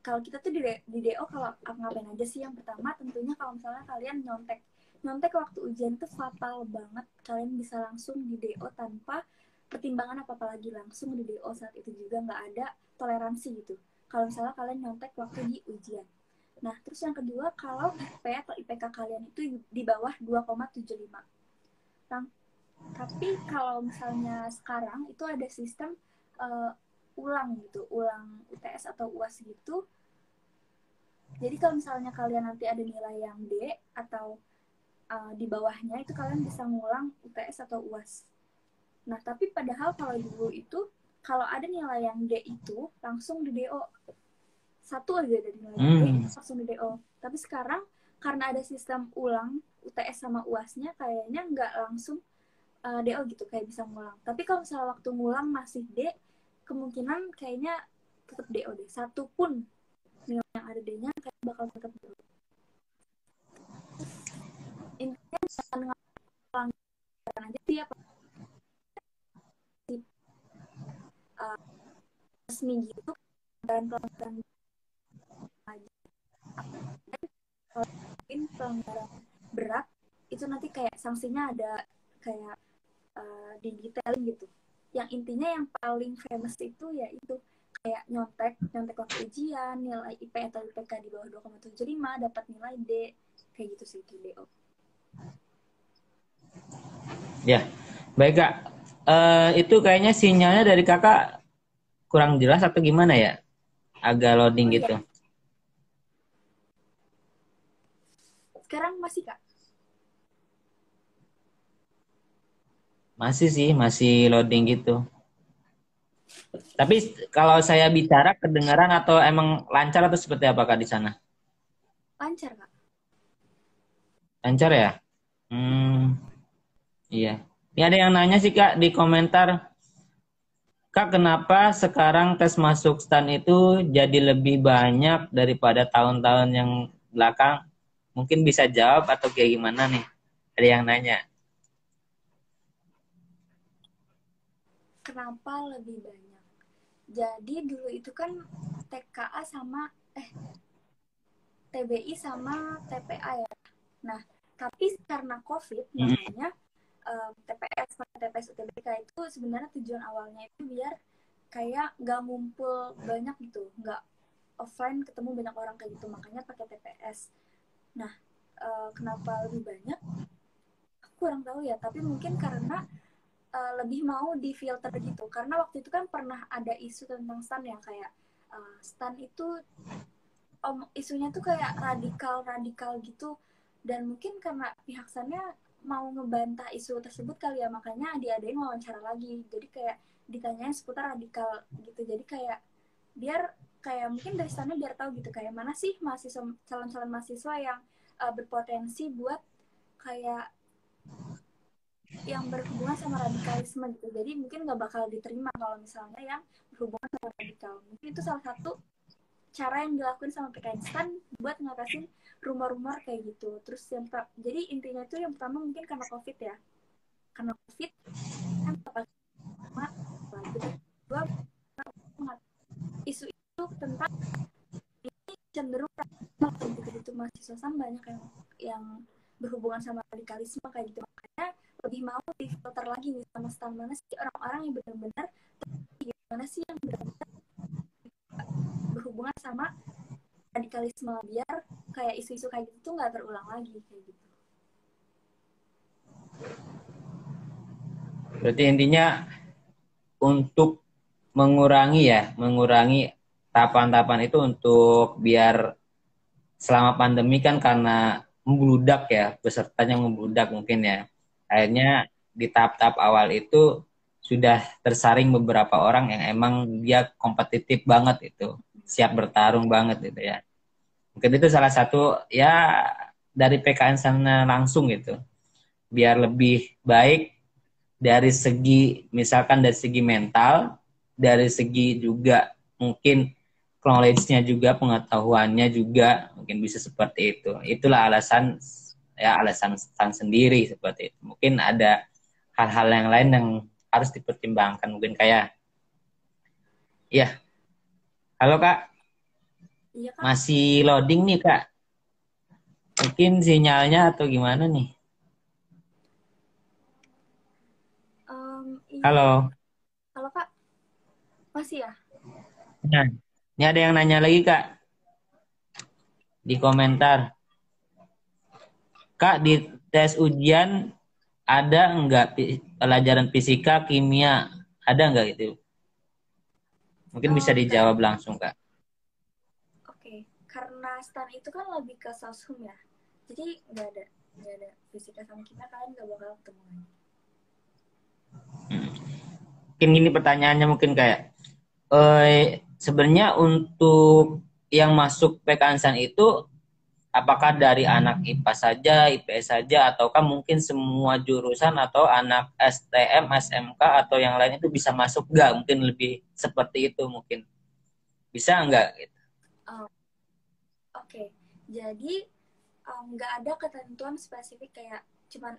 Kalau kita tuh di DO kalau ngapain aja sih? Yang pertama tentunya kalau misalnya kalian nyontek waktu ujian itu fatal banget, kalian bisa langsung di DO tanpa pertimbangan apa-apa lagi, langsung di DO saat itu juga, nggak ada toleransi gitu kalau misalnya kalian nyontek waktu di ujian. Nah, terus yang kedua, kalau IP atau IPK kalian itu di bawah 2,75. Tapi kalau misalnya sekarang itu ada sistem ulang gitu, ulang UTS atau UAS gitu. Jadi kalau misalnya kalian nanti ada nilai yang D atau di bawahnya, itu kalian bisa ngulang UTS atau UAS. Nah, tapi padahal kalau dulu itu, kalau ada nilai yang D itu langsung di DO. 1 aja dari nilai D langsung di DO. Tapi sekarang karena ada sistem ulang UTS sama UAS-nya, kayaknya nggak langsung DO gitu, kayak bisa ngulang. Tapi kalau misalnya waktu ngulang masih D, kemungkinan kayaknya tetap DO deh. 1 pun nilai yang ada D-nya kayak bakal tetap DO. Intinya jangan pelanggaran aja sih, apa resmi gitu, dan pelanggaran aja. Kalau pelanggaran berat itu nanti kayak sanksinya ada kayak di detailing gitu. Yang intinya yang paling famous itu ya itu kayak nyontek waktu ujian, nilai IP atau IPK di bawah 2,75, dapat nilai D, kayak gitu sih itu DO. Ya, baik Kak. Itu kayaknya sinyalnya dari Kakak kurang jelas atau gimana ya? Agak loading gitu. Iya. Sekarang masih Kak? Masih sih, masih loading gitu. Tapi kalau saya bicara kedengaran atau emang lancar atau seperti apa Kak di sana? Lancar Kak. Lancar ya? Iya. Ini ada yang nanya sih Kak di komentar. Kak, kenapa sekarang tes masuk STAN itu jadi lebih banyak daripada tahun-tahun yang belakang? Mungkin bisa jawab atau kayak gimana nih? Ada yang nanya. Kenapa lebih banyak? Jadi dulu itu kan TKA sama TBI sama TPA ya. Nah, tapi karena COVID namanya, TPS, TPS UTBK itu sebenarnya tujuan awalnya itu biar kayak nggak ngumpul banyak gitu, nggak offline ketemu banyak orang kayak gitu, makanya pakai TPS. Nah, kenapa lebih banyak? Aku kurang tahu ya, tapi mungkin karena lebih mau di filter gitu, karena waktu itu kan pernah ada isu tentang stan ya, kayak stan itu isunya tuh kayak radikal gitu, dan mungkin karena pihak stannya mau ngebantah isu tersebut kali ya, makanya diadain wawancara lagi, jadi kayak ditanyain seputar radikal gitu, jadi kayak biar kayak mungkin dari sana biar tahu gitu kayak mana sih mahasiswa, calon-calon mahasiswa yang berpotensi buat kayak yang berhubungan sama radikalisme gitu, jadi mungkin nggak bakal diterima kalau misalnya yang berhubungan sama radikal. Mungkin itu salah satu cara yang dilakuin sama PKN STAN buat ngatasin rumor-rumor kayak gitu. Terus yang jadi intinya itu yang pertama mungkin karena COVID ya, karena COVID kan pertama kedua isu itu tentang ini cenderung gitu mahasiswa STAN banyak yang berhubungan sama radikalisme kayak gitu, makanya lebih mau difilter lagi nih sama STAN, mana sih orang-orang yang benar-benar, gimana sih yang benar-benar berhubungan sama radikalisme, biar kayak isu-isu kayak gitu tuh nggak terulang lagi kayak gitu. Berarti intinya untuk mengurangi tahapan-tahapan itu untuk biar selama pandemi kan karena membludak ya, pesertanya membludak mungkin ya. Akhirnya di tahap-tahap awal itu sudah tersaring beberapa orang yang emang dia kompetitif banget itu, siap bertarung banget gitu ya. Mungkin itu salah satu ya dari PKN sana langsung gitu, biar lebih baik dari segi misalkan dari segi mental, dari segi juga mungkin knowledge-nya juga, pengetahuannya juga mungkin bisa seperti itu. Itulah alasan Stan sendiri seperti itu. Mungkin ada hal-hal yang lain yang harus dipertimbangkan, mungkin kayak ya. Halo Kak. Iya Kak. Masih loading nih Kak. Mungkin sinyalnya atau gimana nih? Iya. Halo. Halo Kak. Masih ya? Nah, ini ada yang nanya lagi Kak di komentar. Kak, di tes ujian ada enggak pelajaran fisika, kimia? Ada enggak gitu? Mungkin bisa Enggak. dijawab langsung Kak. Oke. Karena STAN itu kan lebih ke soshum ya, jadi nggak ada fisika sama kimia, kalian nggak bakal ketemu lagi. Mungkin gini pertanyaannya mungkin kayak sebenarnya untuk yang masuk PKN itu apakah dari anak IPA saja, IPS saja, ataukah mungkin semua jurusan atau anak STM, SMK atau yang lain itu bisa masuk nggak? Mungkin lebih seperti itu mungkin. Bisa nggak? Gitu. Oke. Jadi nggak ada ketentuan spesifik kayak cuman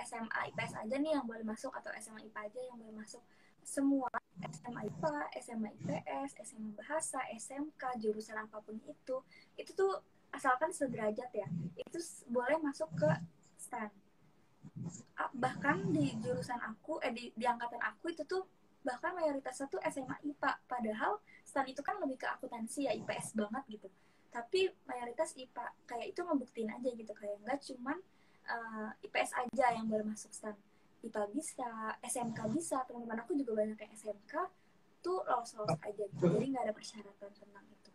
SMA IPS aja nih yang boleh masuk atau SMA IPA aja yang boleh masuk. Semua SMA IPA, SMA IPS, SMA Bahasa, SMK, jurusan apapun itu tuh asalkan sederajat ya, itu boleh masuk ke STAN. Bahkan di jurusan aku, di angkatan aku itu tuh bahkan mayoritasnya tuh SMA IPA, padahal STAN itu kan lebih ke akuntansi ya, IPS banget gitu, tapi mayoritas IPA, kayak itu ngebuktiin aja gitu, kayak nggak cuman IPS aja yang boleh masuk STAN, IPA bisa, SMK bisa, teman-teman aku juga banyak yang SMK tuh lolos-lolos aja gitu, jadi nggak ada persyaratan tentang itu.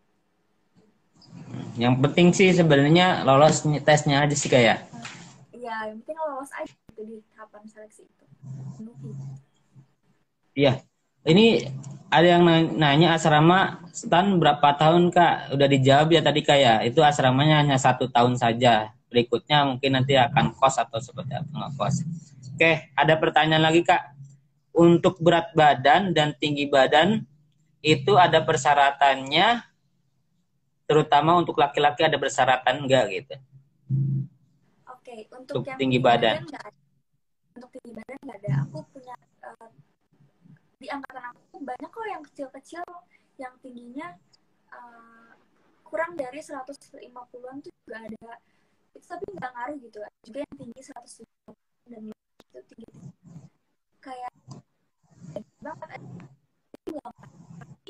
Yang penting sih sebenarnya lolos tesnya aja sih kayak. Iya, yang penting lolos aja gitu di tahapan seleksi itu. Iya. Ini ada yang nanya asrama STAN berapa tahun Kak? Udah dijawab ya tadi Kak ya. Itu asramanya hanya 1 tahun saja. Berikutnya mungkin nanti akan kos atau seperti apa nggak kos. Oke, ada pertanyaan lagi Kak. Untuk berat badan dan tinggi badan itu ada persyaratannya, terutama untuk laki-laki ada persyaratan enggak gitu? Oke, untuk yang tinggi tinggi badan. badan nggak ada. Untuk tinggi badan nggak ada. Aku punya di angkatan aku banyak kok yang kecil-kecil yang tingginya kurang dari 150-an tuh juga ada. Itu tapi nggak ngaruh gitu. Juga yang tinggi 150 dan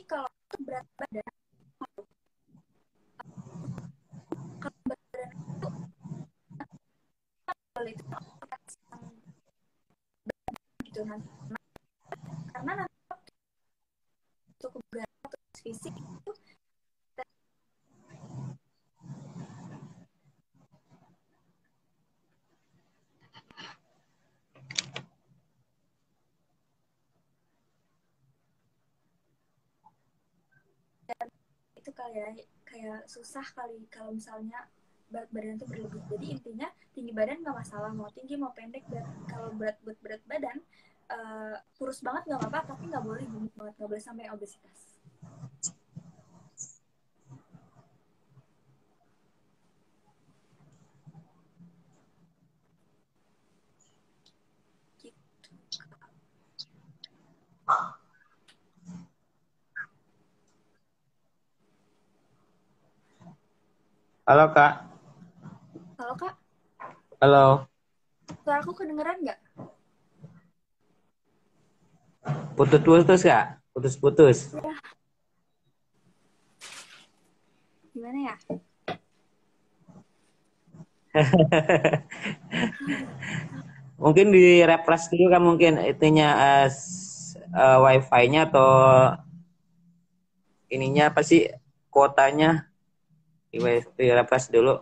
kalau berat badan, kalau berat badan itu kalau itu gitu nanti, karena nanti cukup berat fisik itu itu kayak susah kali kalau misalnya berat badan itu berlebih. Jadi intinya tinggi badan nggak masalah, mau tinggi mau pendek. Kalau berat badan kurus banget nggak apa-apa, tapi nggak boleh gemuk banget, nggak boleh sampai obesitas. Gitu. Halo Kak. Halo Kak, Halo. suara aku kedengeran nggak? Putus-putus Kak? Putus-putus. Ya, gimana ya? Mungkin di refresh dulu kan mungkin itunya wifi-nya atau ininya apa sih kuotanya di refresh dulu.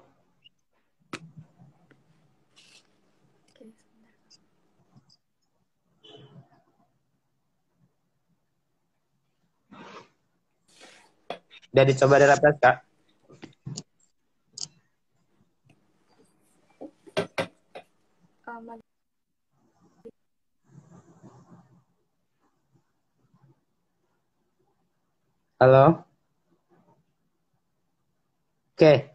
Oke, sebentar. Udah dicoba di refresh Kak? Halo. Oke,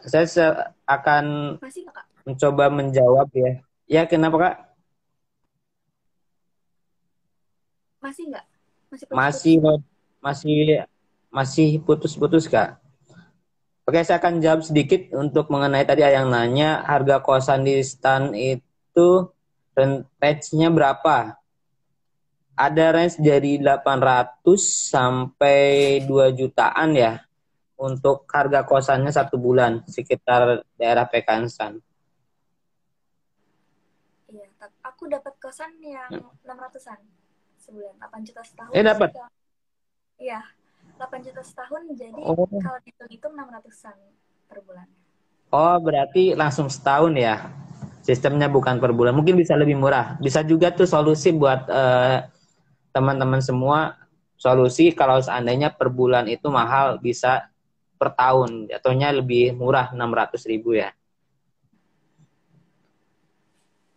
saya akan Masih nggak Kak? mencoba menjawab ya. Ya kenapa Kak? Masih nggak? Masih Masih putus-putus? masih masih putus-putus Kak. Oke, saya akan jawab sedikit untuk mengenai tadi yang nanya harga kosan di stan itu range-nya berapa? Ada range dari 800 sampai 2 jutaan ya untuk harga kosannya 1 bulan sekitar daerah Pekansan. Iya, aku dapat kosan yang 600-an sebulan, 8 juta setahun. Jadi Dapat. kalau iya, 8 juta setahun, jadi Oh. kalau dihitung-hitung 600-an per bulan. Oh, berarti langsung setahun ya. Sistemnya bukan per bulan. Mungkin bisa lebih murah. Bisa juga tuh solusi buat teman-teman semua. Solusi kalau seandainya per bulan itu mahal, bisa per tahun. Jatuhnya lebih murah, 600.000 ya.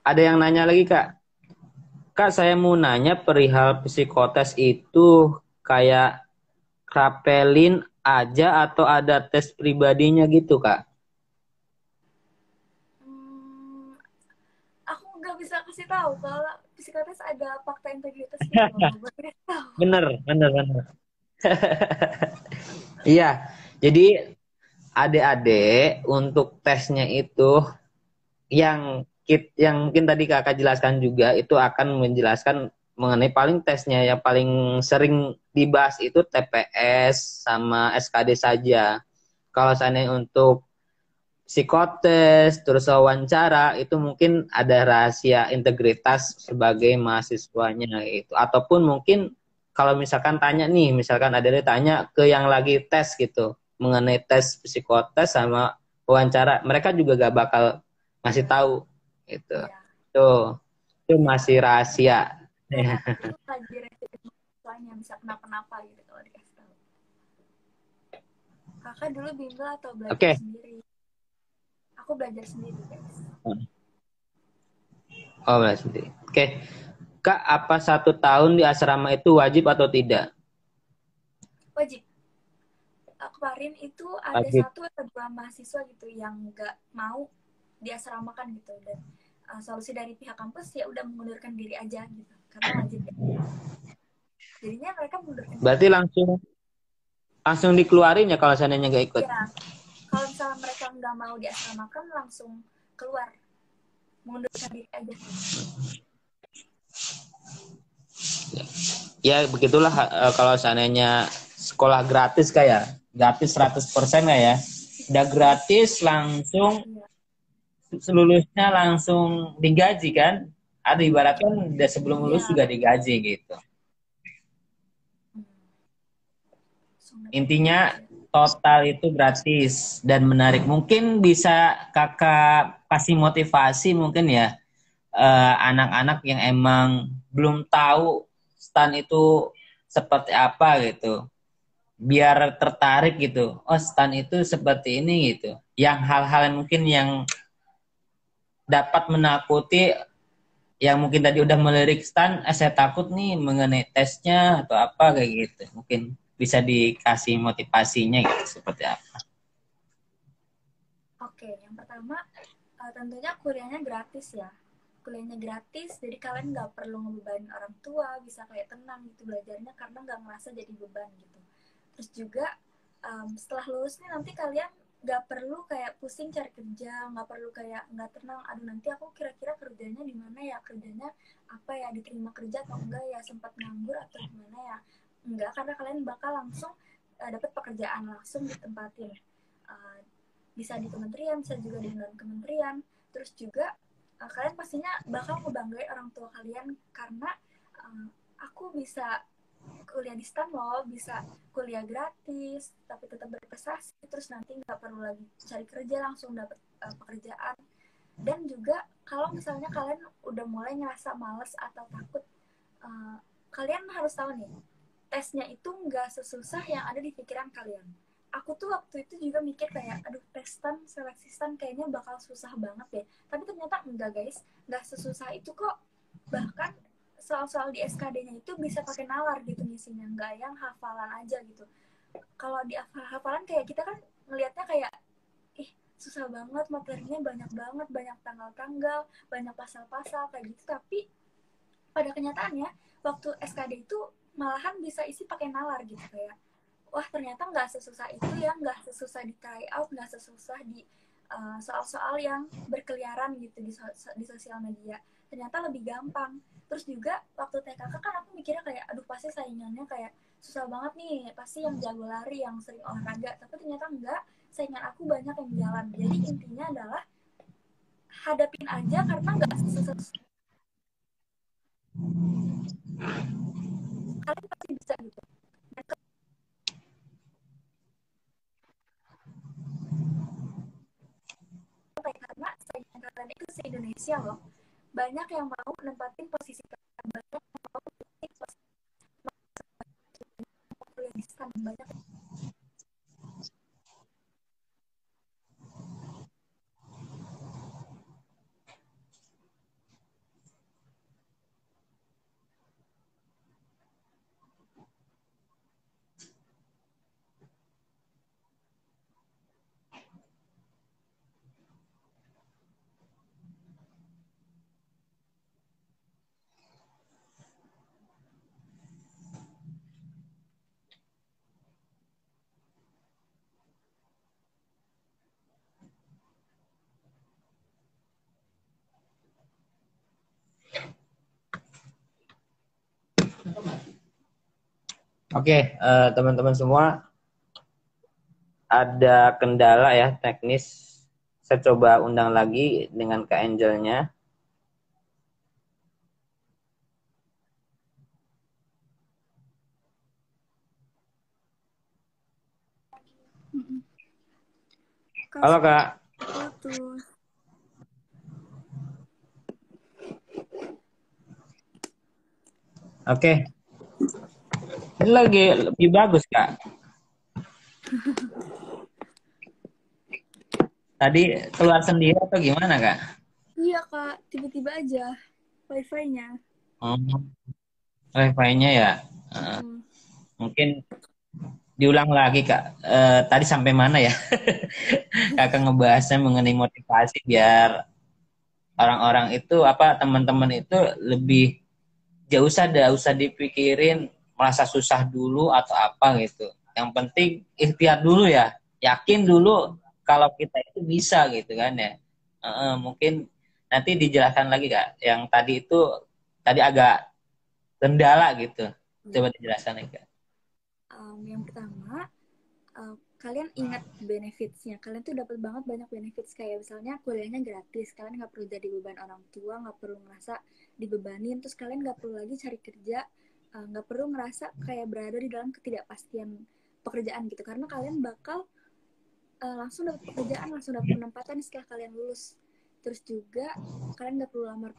Ada yang nanya lagi, Kak. Kak, saya mau nanya perihal psikotes itu kayak rapelin aja atau ada tes pribadinya gitu, Kak? Aku nggak bisa kasih tahu kalau psikotes ada fakta integritas gitu loh, nggak boleh kasih tahu. Bener, bener, bener. Iya, jadi adik-adik untuk tesnya itu yang mungkin tadi kakak jelaskan juga itu akan menjelaskan mengenai paling tesnya yang paling sering dibahas itu TPS sama SKD saja. Kalau seandainya untuk psikotes terus wawancara itu mungkin ada rahasia integritas sebagai mahasiswanya itu ataupun mungkin kalau misalkan tanya nih misalkan ada yang tanya ke yang lagi tes gitu mengenai tes psikotes sama wawancara mereka juga gak bakal ngasih tahu gitu Iya, tuh itu iya. masih rahasia. Karena itu lagi resiko mahasiswanya bisa kenapa-napa gitu kalau dikasih tahu. Kakak dulu bimbel atau belajar Oke. sendiri? Aku belajar sendiri, guys. Oh sendiri. Oke. Kak, apa 1 tahun di asrama itu wajib atau tidak? Wajib. Kemarin itu ada Wajib. 1 atau 2 mahasiswa gitu yang nggak mau diasramakan gitu, dan solusi dari pihak kampus ya udah mengundurkan diri aja gitu karena wajib ya. Jadinya mereka mengundurkan diri. Berarti langsung dikeluarin ya kalau seandainya nggak ikut? Ya, kalau misalnya mereka nggak mau diasramakan langsung keluar, mengundurkan diri aja. Ya begitulah kalau seandainya sekolah gratis kayak gratis 100% ya. Udah gratis langsung Iya. selulusnya langsung digaji kan? Ada ibaratnya udah sebelum lulus Iya. juga digaji gitu. Hmm, langsung dapat Intinya gaji. total itu gratis dan menarik. Mungkin bisa kakak kasih motivasi mungkin ya anak-anak yang emang belum tahu stan itu seperti apa gitu. Biar tertarik gitu. Oh, stan itu seperti ini gitu. Yang hal-hal yang mungkin yang dapat menakuti yang mungkin tadi udah melirik stan, saya takut nih mengenai tesnya atau apa kayak gitu. Mungkin bisa dikasih motivasinya gitu seperti apa. Oke, yang pertama tentunya kuliahnya gratis ya. Kuliahnya gratis, jadi kalian nggak perlu ngebebanin orang tua, bisa kayak tenang gitu belajarnya karena nggak merasa jadi beban gitu. Terus juga setelah lulus nih nanti kalian nggak perlu kayak pusing cari kerja, nggak perlu kayak nggak tenang, aduh nanti aku kira-kira kerjanya di mana ya, kerjanya apa ya, diterima kerja atau enggak ya, sempat nganggur atau gimana ya. Enggak, karena kalian bakal langsung dapat pekerjaan, langsung ditempatin. Uh, Bisa di kementerian, bisa juga di non kementerian. Terus juga kalian pastinya bakal ngebanggain orang tua kalian karena uh, aku bisa kuliah di STAN loh, bisa kuliah gratis tapi tetap berprestasi, terus nanti nggak perlu lagi cari kerja, langsung dapat pekerjaan. Dan juga kalau misalnya kalian udah mulai ngerasa males atau takut, uh, kalian harus tahu nih, tesnya itu nggak sesusah yang ada di pikiran kalian. Aku tuh waktu itu juga mikir kayak, aduh tes STAN, seleksi STAN kayaknya bakal susah banget deh. Tapi ternyata enggak guys, nggak sesusah itu kok. Bahkan soal-soal di SKD-nya itu bisa pakai nalar gitu ngisinya, nggak yang hafalan aja gitu. Kalau di hafalan kayak kita kan ngelihatnya kayak, ih susah banget, materinya banyak banget, banyak tanggal-tanggal, banyak pasal-pasal kayak gitu. Tapi pada kenyataannya waktu SKD itu malahan bisa isi pakai nalar gitu, kayak wah ternyata nggak sesusah itu ya, nggak sesusah di try out, nggak sesusah di soal-soal yang berkeliaran gitu di sosial media, ternyata lebih gampang. Terus juga waktu TKK kan aku mikirnya kayak aduh pasti saingannya kayak susah banget nih, pasti yang jago lari, yang sering olahraga, tapi ternyata enggak, saingan aku banyak yang jalan. Jadi intinya adalah hadapin aja karena nggak sesusah, kalian pasti bisa gitu. Karena saingan kalian itu se-Indonesia loh, banyak yang mau nempatin posisi kalian, banyak yang mau nempatin posisi kuliah di STAN, banyak. Oke, teman-teman semua ada kendala ya teknis. Saya coba undang lagi dengan Kak Angelnya. Halo Kak. Putus. Oke. Ini lagi lebih bagus Kak. Tadi keluar sendiri atau gimana Kak? Iya kak, tiba-tiba aja wifi-nya. Wifi-nya ya. Mungkin diulang lagi Kak. Tadi sampai mana ya? Kakak ngebahasnya mengenai motivasi biar orang-orang itu apa teman-teman itu lebih jauh usah dipikirin merasa susah dulu atau apa gitu. Yang penting ikhtiar dulu ya, yakin dulu kalau kita itu bisa gitu kan ya. Mungkin nanti dijelaskan lagi Kak. Yang tadi itu tadi agak kendala gitu. Ya. Coba dijelaskan Eka. Yang pertama, kalian ingat benefitsnya. Kalian tuh dapat banget banyak benefits, kayak misalnya kuliahnya gratis, kalian nggak perlu jadi beban orang tua, nggak perlu ngerasa dibebanin, terus kalian nggak perlu lagi cari kerja, nggak perlu ngerasa kayak berada di dalam ketidakpastian pekerjaan gitu, karena kalian bakal langsung dapat pekerjaan, langsung dapat penempatan setelah kalian lulus. Terus juga kalian nggak perlu lamar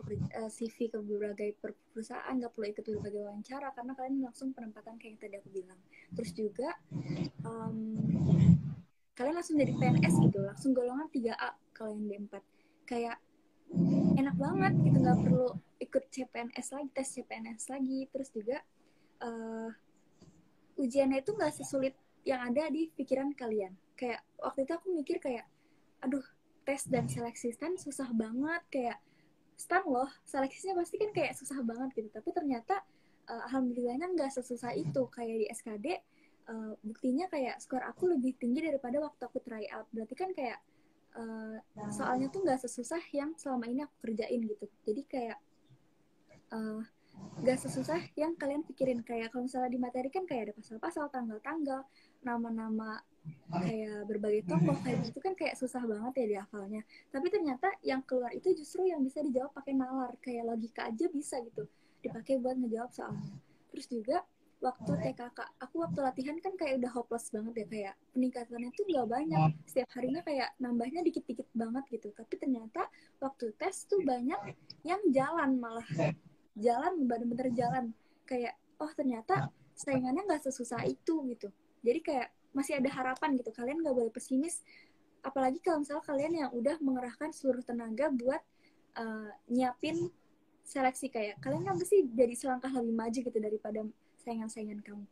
CV ke berbagai perusahaan, nggak perlu ikut berbagai wawancara, karena kalian langsung penempatan kayak yang tadi aku bilang. Terus juga kalian langsung jadi PNS gitu, langsung golongan 3A kalau yang D4. Kayak enak banget gitu, nggak perlu ikut CPNS lagi, tes CPNS lagi. Terus juga ujiannya itu nggak sesulit yang ada di pikiran kalian. Kayak waktu itu aku mikir kayak, aduh, tes dan seleksi STAN susah banget, kayak STAN loh, seleksinya pasti kan kayak susah banget gitu. Tapi ternyata alhamdulillahnya nggak sesusah itu. Kayak di SKD buktinya kayak skor aku lebih tinggi daripada waktu aku try out. Berarti kan kayak soalnya tuh nggak sesusah yang selama ini aku kerjain gitu. Jadi kayak gak sesusah yang kalian pikirin. Kayak kalau misalnya di materi kan kayak ada pasal-pasal, tanggal-tanggal, nama-nama kayak berbagai tokoh kayak gitu kan kayak susah banget ya dihafalnya. Tapi ternyata yang keluar itu justru yang bisa dijawab pakai nalar, kayak logika aja bisa gitu dipakai buat ngejawab soalnya. Terus juga waktu TKK aku waktu latihan kan kayak udah hopeless banget ya, kayak peningkatannya tuh nggak banyak, setiap harinya kayak nambahnya dikit-dikit banget gitu. Tapi ternyata waktu tes tuh banyak yang jalan, malah jalan, bener-bener jalan. Kayak oh ternyata saingannya nggak sesusah itu gitu. Jadi kayak masih ada harapan gitu. Kalian nggak boleh pesimis. Apalagi kalau misalnya kalian yang udah mengerahkan seluruh tenaga buat nyiapin seleksi, kayak kalian kan pasti jadi selangkah lebih maju gitu daripada saingan-saingan kamu.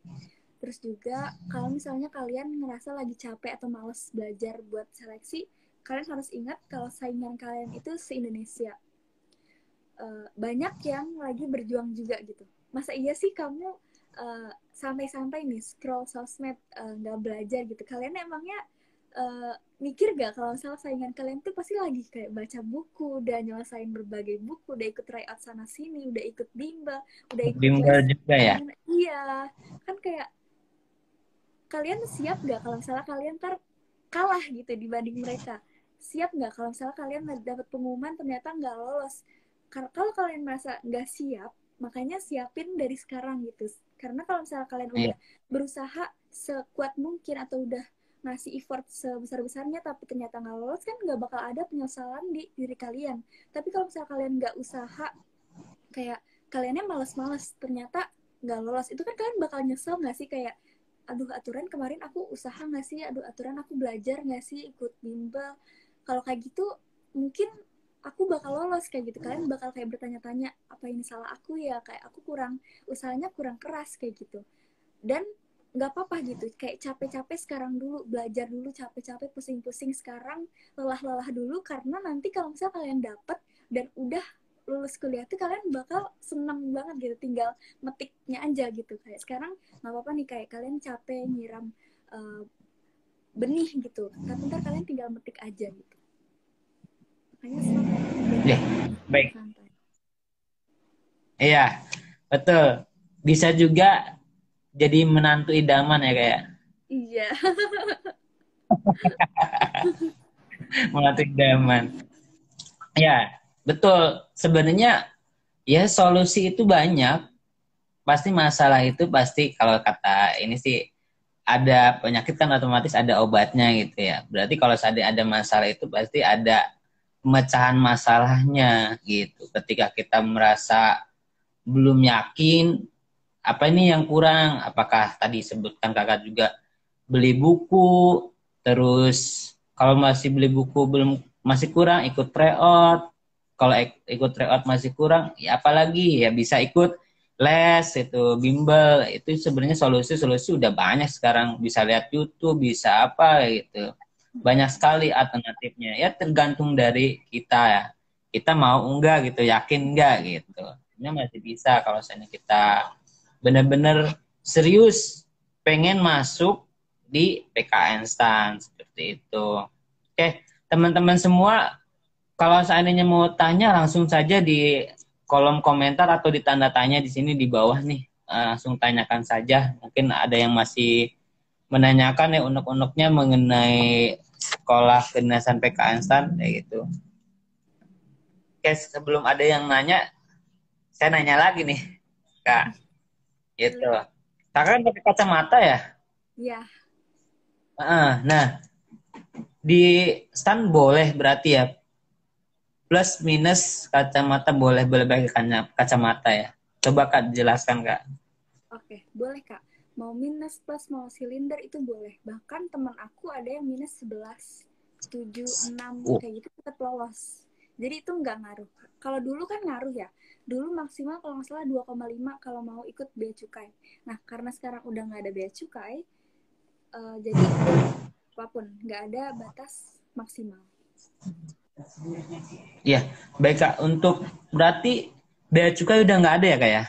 Terus juga kalau misalnya kalian ngerasa lagi capek atau males belajar buat seleksi, kalian harus ingat kalau saingan kalian itu se-Indonesia. Banyak yang lagi berjuang juga gitu. Masa iya sih kamu santai-santai nih scroll sosmed nggak belajar gitu? Kalian emangnya mikir gak kalau misalnya saingan kalian tuh pasti lagi kayak baca buku, udah nyelesain berbagai buku, udah ikut tryout sana sini, udah ikut bimbel, udah ikut Bimbel les. juga ya. Iya, kan kayak kalian siap gak kalau misalnya kalian ntar kalah gitu dibanding mereka? Siap nggak kalau misalnya kalian dapat pengumuman ternyata nggak lolos? Kalau kalian merasa nggak siap, makanya siapin dari sekarang gitu. Karena kalau misalnya kalian udah berusaha sekuat mungkin atau udah ngasih effort sebesar-besarnya tapi ternyata nggak lolos, kan nggak bakal ada penyesalan di diri kalian. Tapi kalau misalnya kalian nggak usaha, kayak kaliannya malas-malas ternyata nggak lolos, itu kan kalian bakal nyesel nggak sih? Kayak aduh, aturan kemarin aku usaha nggak sih, aduh aturan aku belajar nggak sih, ikut bimbel. Kalau kayak gitu mungkin aku bakal lolos kayak gitu. Kalian bakal kayak bertanya-tanya, apa ini salah aku ya, kayak aku kurang usahanya, kurang keras kayak gitu. Dan nggak apa-apa gitu, kayak capek-capek sekarang dulu, belajar dulu, capek-capek pusing-pusing sekarang, lelah-lelah dulu, karena nanti kalau misalnya kalian dapet dan udah lulus kuliah tuh kalian bakal seneng banget gitu, tinggal metiknya aja gitu. Kayak sekarang nggak apa-apa nih, kayak kalian capek nyiram benih gitu, tapi ntar kalian tinggal metik aja gitu. Makanya semangat, Baik. santai. Iya, betul. Bisa juga jadi menantu idaman ya kayak. Iya. Menantu idaman. Ya, betul. Sebenarnya ya solusi itu banyak. Pasti masalah itu pasti kalau kata ini sih ada penyakit kan otomatis ada obatnya gitu ya. Berarti kalau ada masalah itu pasti ada pemecahan masalahnya gitu. Ketika kita merasa belum yakin apa ini yang kurang, apakah tadi sebutkan kakak juga beli buku, terus kalau masih beli buku belum masih kurang ikut tryout, kalau ikut tryout masih kurang ya apalagi ya bisa ikut les itu bimbel. Itu sebenarnya solusi udah banyak sekarang, bisa lihat YouTube, bisa apa gitu, banyak sekali alternatifnya ya, tergantung dari kita ya, kita mau enggak gitu, yakin enggak gitu. Ini masih bisa kalau misalnya kita benar-benar serius pengen masuk di PKN STAN seperti itu. Oke, teman-teman semua, kalau seandainya mau tanya langsung saja di kolom komentar atau di tanda tanya di sini di bawah nih. Langsung tanyakan saja. Mungkin ada yang masih menanyakan ya unek-uneknya mengenai sekolah kedinasan PKN STAN kayak gitu. Oke, sebelum ada yang nanya, saya nanya lagi nih, Kak. Gitu. Kakak kan pakai kacamata ya? Iya. Nah, di STAN boleh berarti ya? Plus minus kacamata boleh pakai kacamata ya? Coba Kak jelaskan Kak. Oke, boleh Kak. Mau minus plus mau silinder itu boleh. Bahkan teman aku ada yang minus 11, 7, 6 kayak gitu tetap lolos. Jadi itu nggak ngaruh. Kalau dulu kan ngaruh ya. Dulu maksimal kalau nggak salah 2,5 kalau mau ikut bea cukai. Nah, karena sekarang udah nggak ada bea cukai, jadi apapun nggak ada batas maksimal. Ya, baik Kak. Untuk berarti bea cukai udah nggak ada ya Kak ya?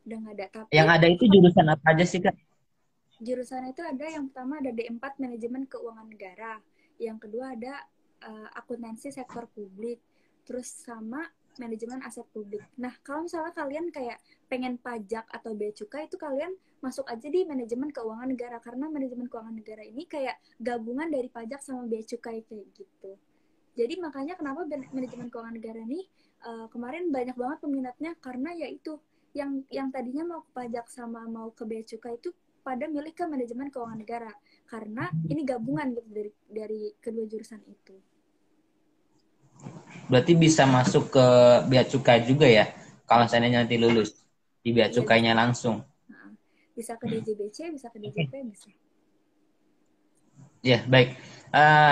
Udah nggak ada. Tapi Yang ada itu jurusan apa aja sih Kak? jurusan itu ada yang pertama ada D4 manajemen keuangan negara, yang kedua ada akuntansi sektor publik, terus sama manajemen aset publik. Nah, kalau misalnya kalian kayak pengen pajak atau bea cukai itu kalian masuk aja di manajemen keuangan negara karena manajemen keuangan negara ini kayak gabungan dari pajak sama bea cukai kayak gitu. Jadi makanya kenapa manajemen keuangan negara ini kemarin banyak banget peminatnya karena yaitu yang tadinya mau ke pajak sama mau ke bea cukai itu pada milih ke manajemen keuangan negara karena ini gabungan gitu dari kedua jurusan itu. Berarti bisa masuk ke bea cukai juga ya? Kalau seandainya nanti lulus di bea Iya cukainya langsung. bisa ke DJBC, bisa ke DJP, bisa. Ya, baik.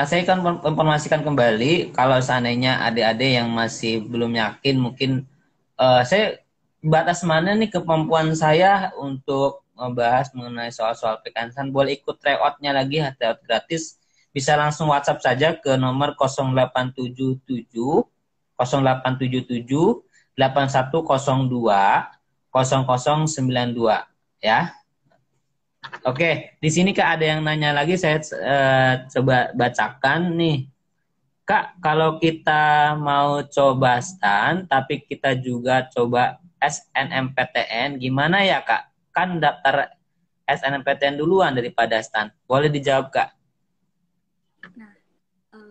Saya akan informasikan kembali kalau seandainya adik-adik yang masih belum yakin mungkin saya batas mana nih kemampuan saya untuk membahas mengenai soal-soal PKN. Boleh ikut tryout-nya lagi, tryout gratis. Bisa langsung WhatsApp saja ke nomor 0877 0877 8102 0092 ya. Oke, di sini Kak ada yang nanya lagi, saya coba bacakan nih. Kak, kalau kita mau coba STAN, tapi kita juga coba SNMPTN, gimana ya Kak? Kan daftar SNMPTN duluan daripada STAN. Boleh dijawab Kak? Nah,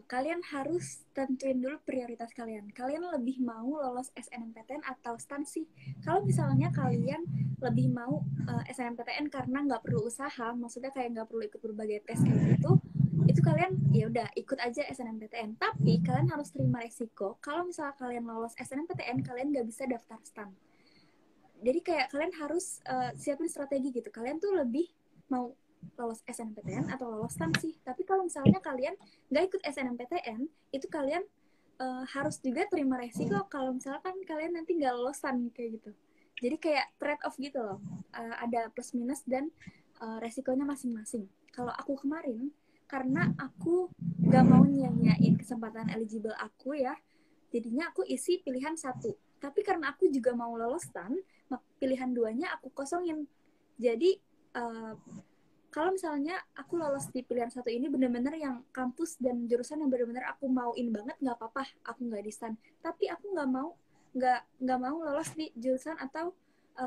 kalian harus tentuin dulu prioritas kalian. Kalian lebih mau lolos SNMPTN atau STAN sih? Kalau misalnya kalian lebih mau SNMPTN karena nggak perlu usaha, maksudnya kayak nggak perlu ikut berbagai tes kayak gitu, itu kalian ya udah ikut aja SNMPTN. Tapi kalian harus terima resiko. Kalau misalnya kalian lolos SNMPTN, kalian nggak bisa daftar STAN. Jadi kayak kalian harus siapin strategi gitu. Kalian tuh lebih mau lolos SNMPTN atau lolos STAN sih. Tapi kalau misalnya kalian nggak ikut SNMPTN, itu kalian harus juga terima resiko kalau misalkan kalian nanti nggak lolos STAN kayak gitu. Jadi kayak trade off gitu loh. Ada plus minus dan resikonya masing-masing. Kalau aku kemarin, karena aku nggak mau nyanyain kesempatan eligible aku ya, jadinya aku isi pilihan satu. Tapi karena aku juga mau lolos STAN, pilihan duanya aku kosongin. Jadi kalau misalnya aku lolos di pilihan satu ini bener-bener yang kampus dan jurusan yang bener-bener aku mauin banget, nggak apa-apa aku nggak di STAN. Tapi aku nggak mau lolos di jurusan atau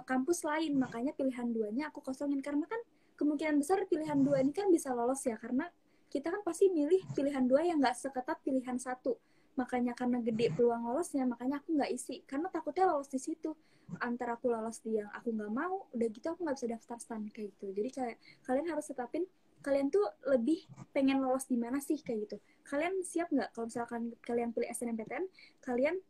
kampus lain, makanya pilihan duanya aku kosongin karena kan kemungkinan besar pilihan dua ini kan bisa lolos ya karena kita kan pasti milih pilihan dua yang nggak seketat pilihan satu. Makanya karena gede peluang lolosnya, makanya aku nggak isi karena takutnya lolos di situ antara aku lolos di yang aku nggak mau, udah gitu aku nggak bisa daftar STAN kayak gitu. Jadi kayak kalian harus tetapin kalian tuh lebih pengen lolos di mana sih kayak gitu. Kalian siap nggak kalau misalkan kalian pilih SNMPTN, kalian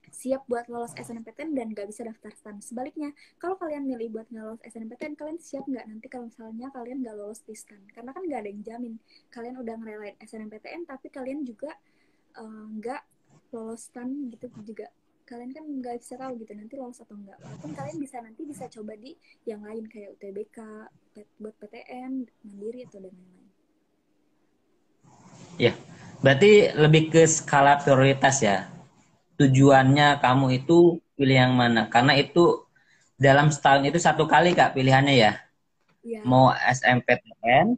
siap buat lolos SNMPTN dan nggak bisa daftar STAN. Sebaliknya, kalau kalian milih buat nggak lolos SNMPTN, kalian siap nggak nanti kalau misalnya kalian nggak lolos di STAN? Karena kan nggak ada yang jamin. Kalian udah ngerelain SNMPTN, tapi kalian juga nggak lolos STAN gitu juga. Kalian kan nggak bisa tahu gitu nanti lolos atau enggak. Walaupun kalian nanti bisa coba di yang lain kayak UTBK, buat PTN, Mandiri atau dan lain-lain. Ya, berarti lebih ke skala prioritas ya. Tujuannya kamu itu pilih yang mana? Karena itu dalam setahun itu satu kali Kak pilihannya ya. Ya. Mau SMPTN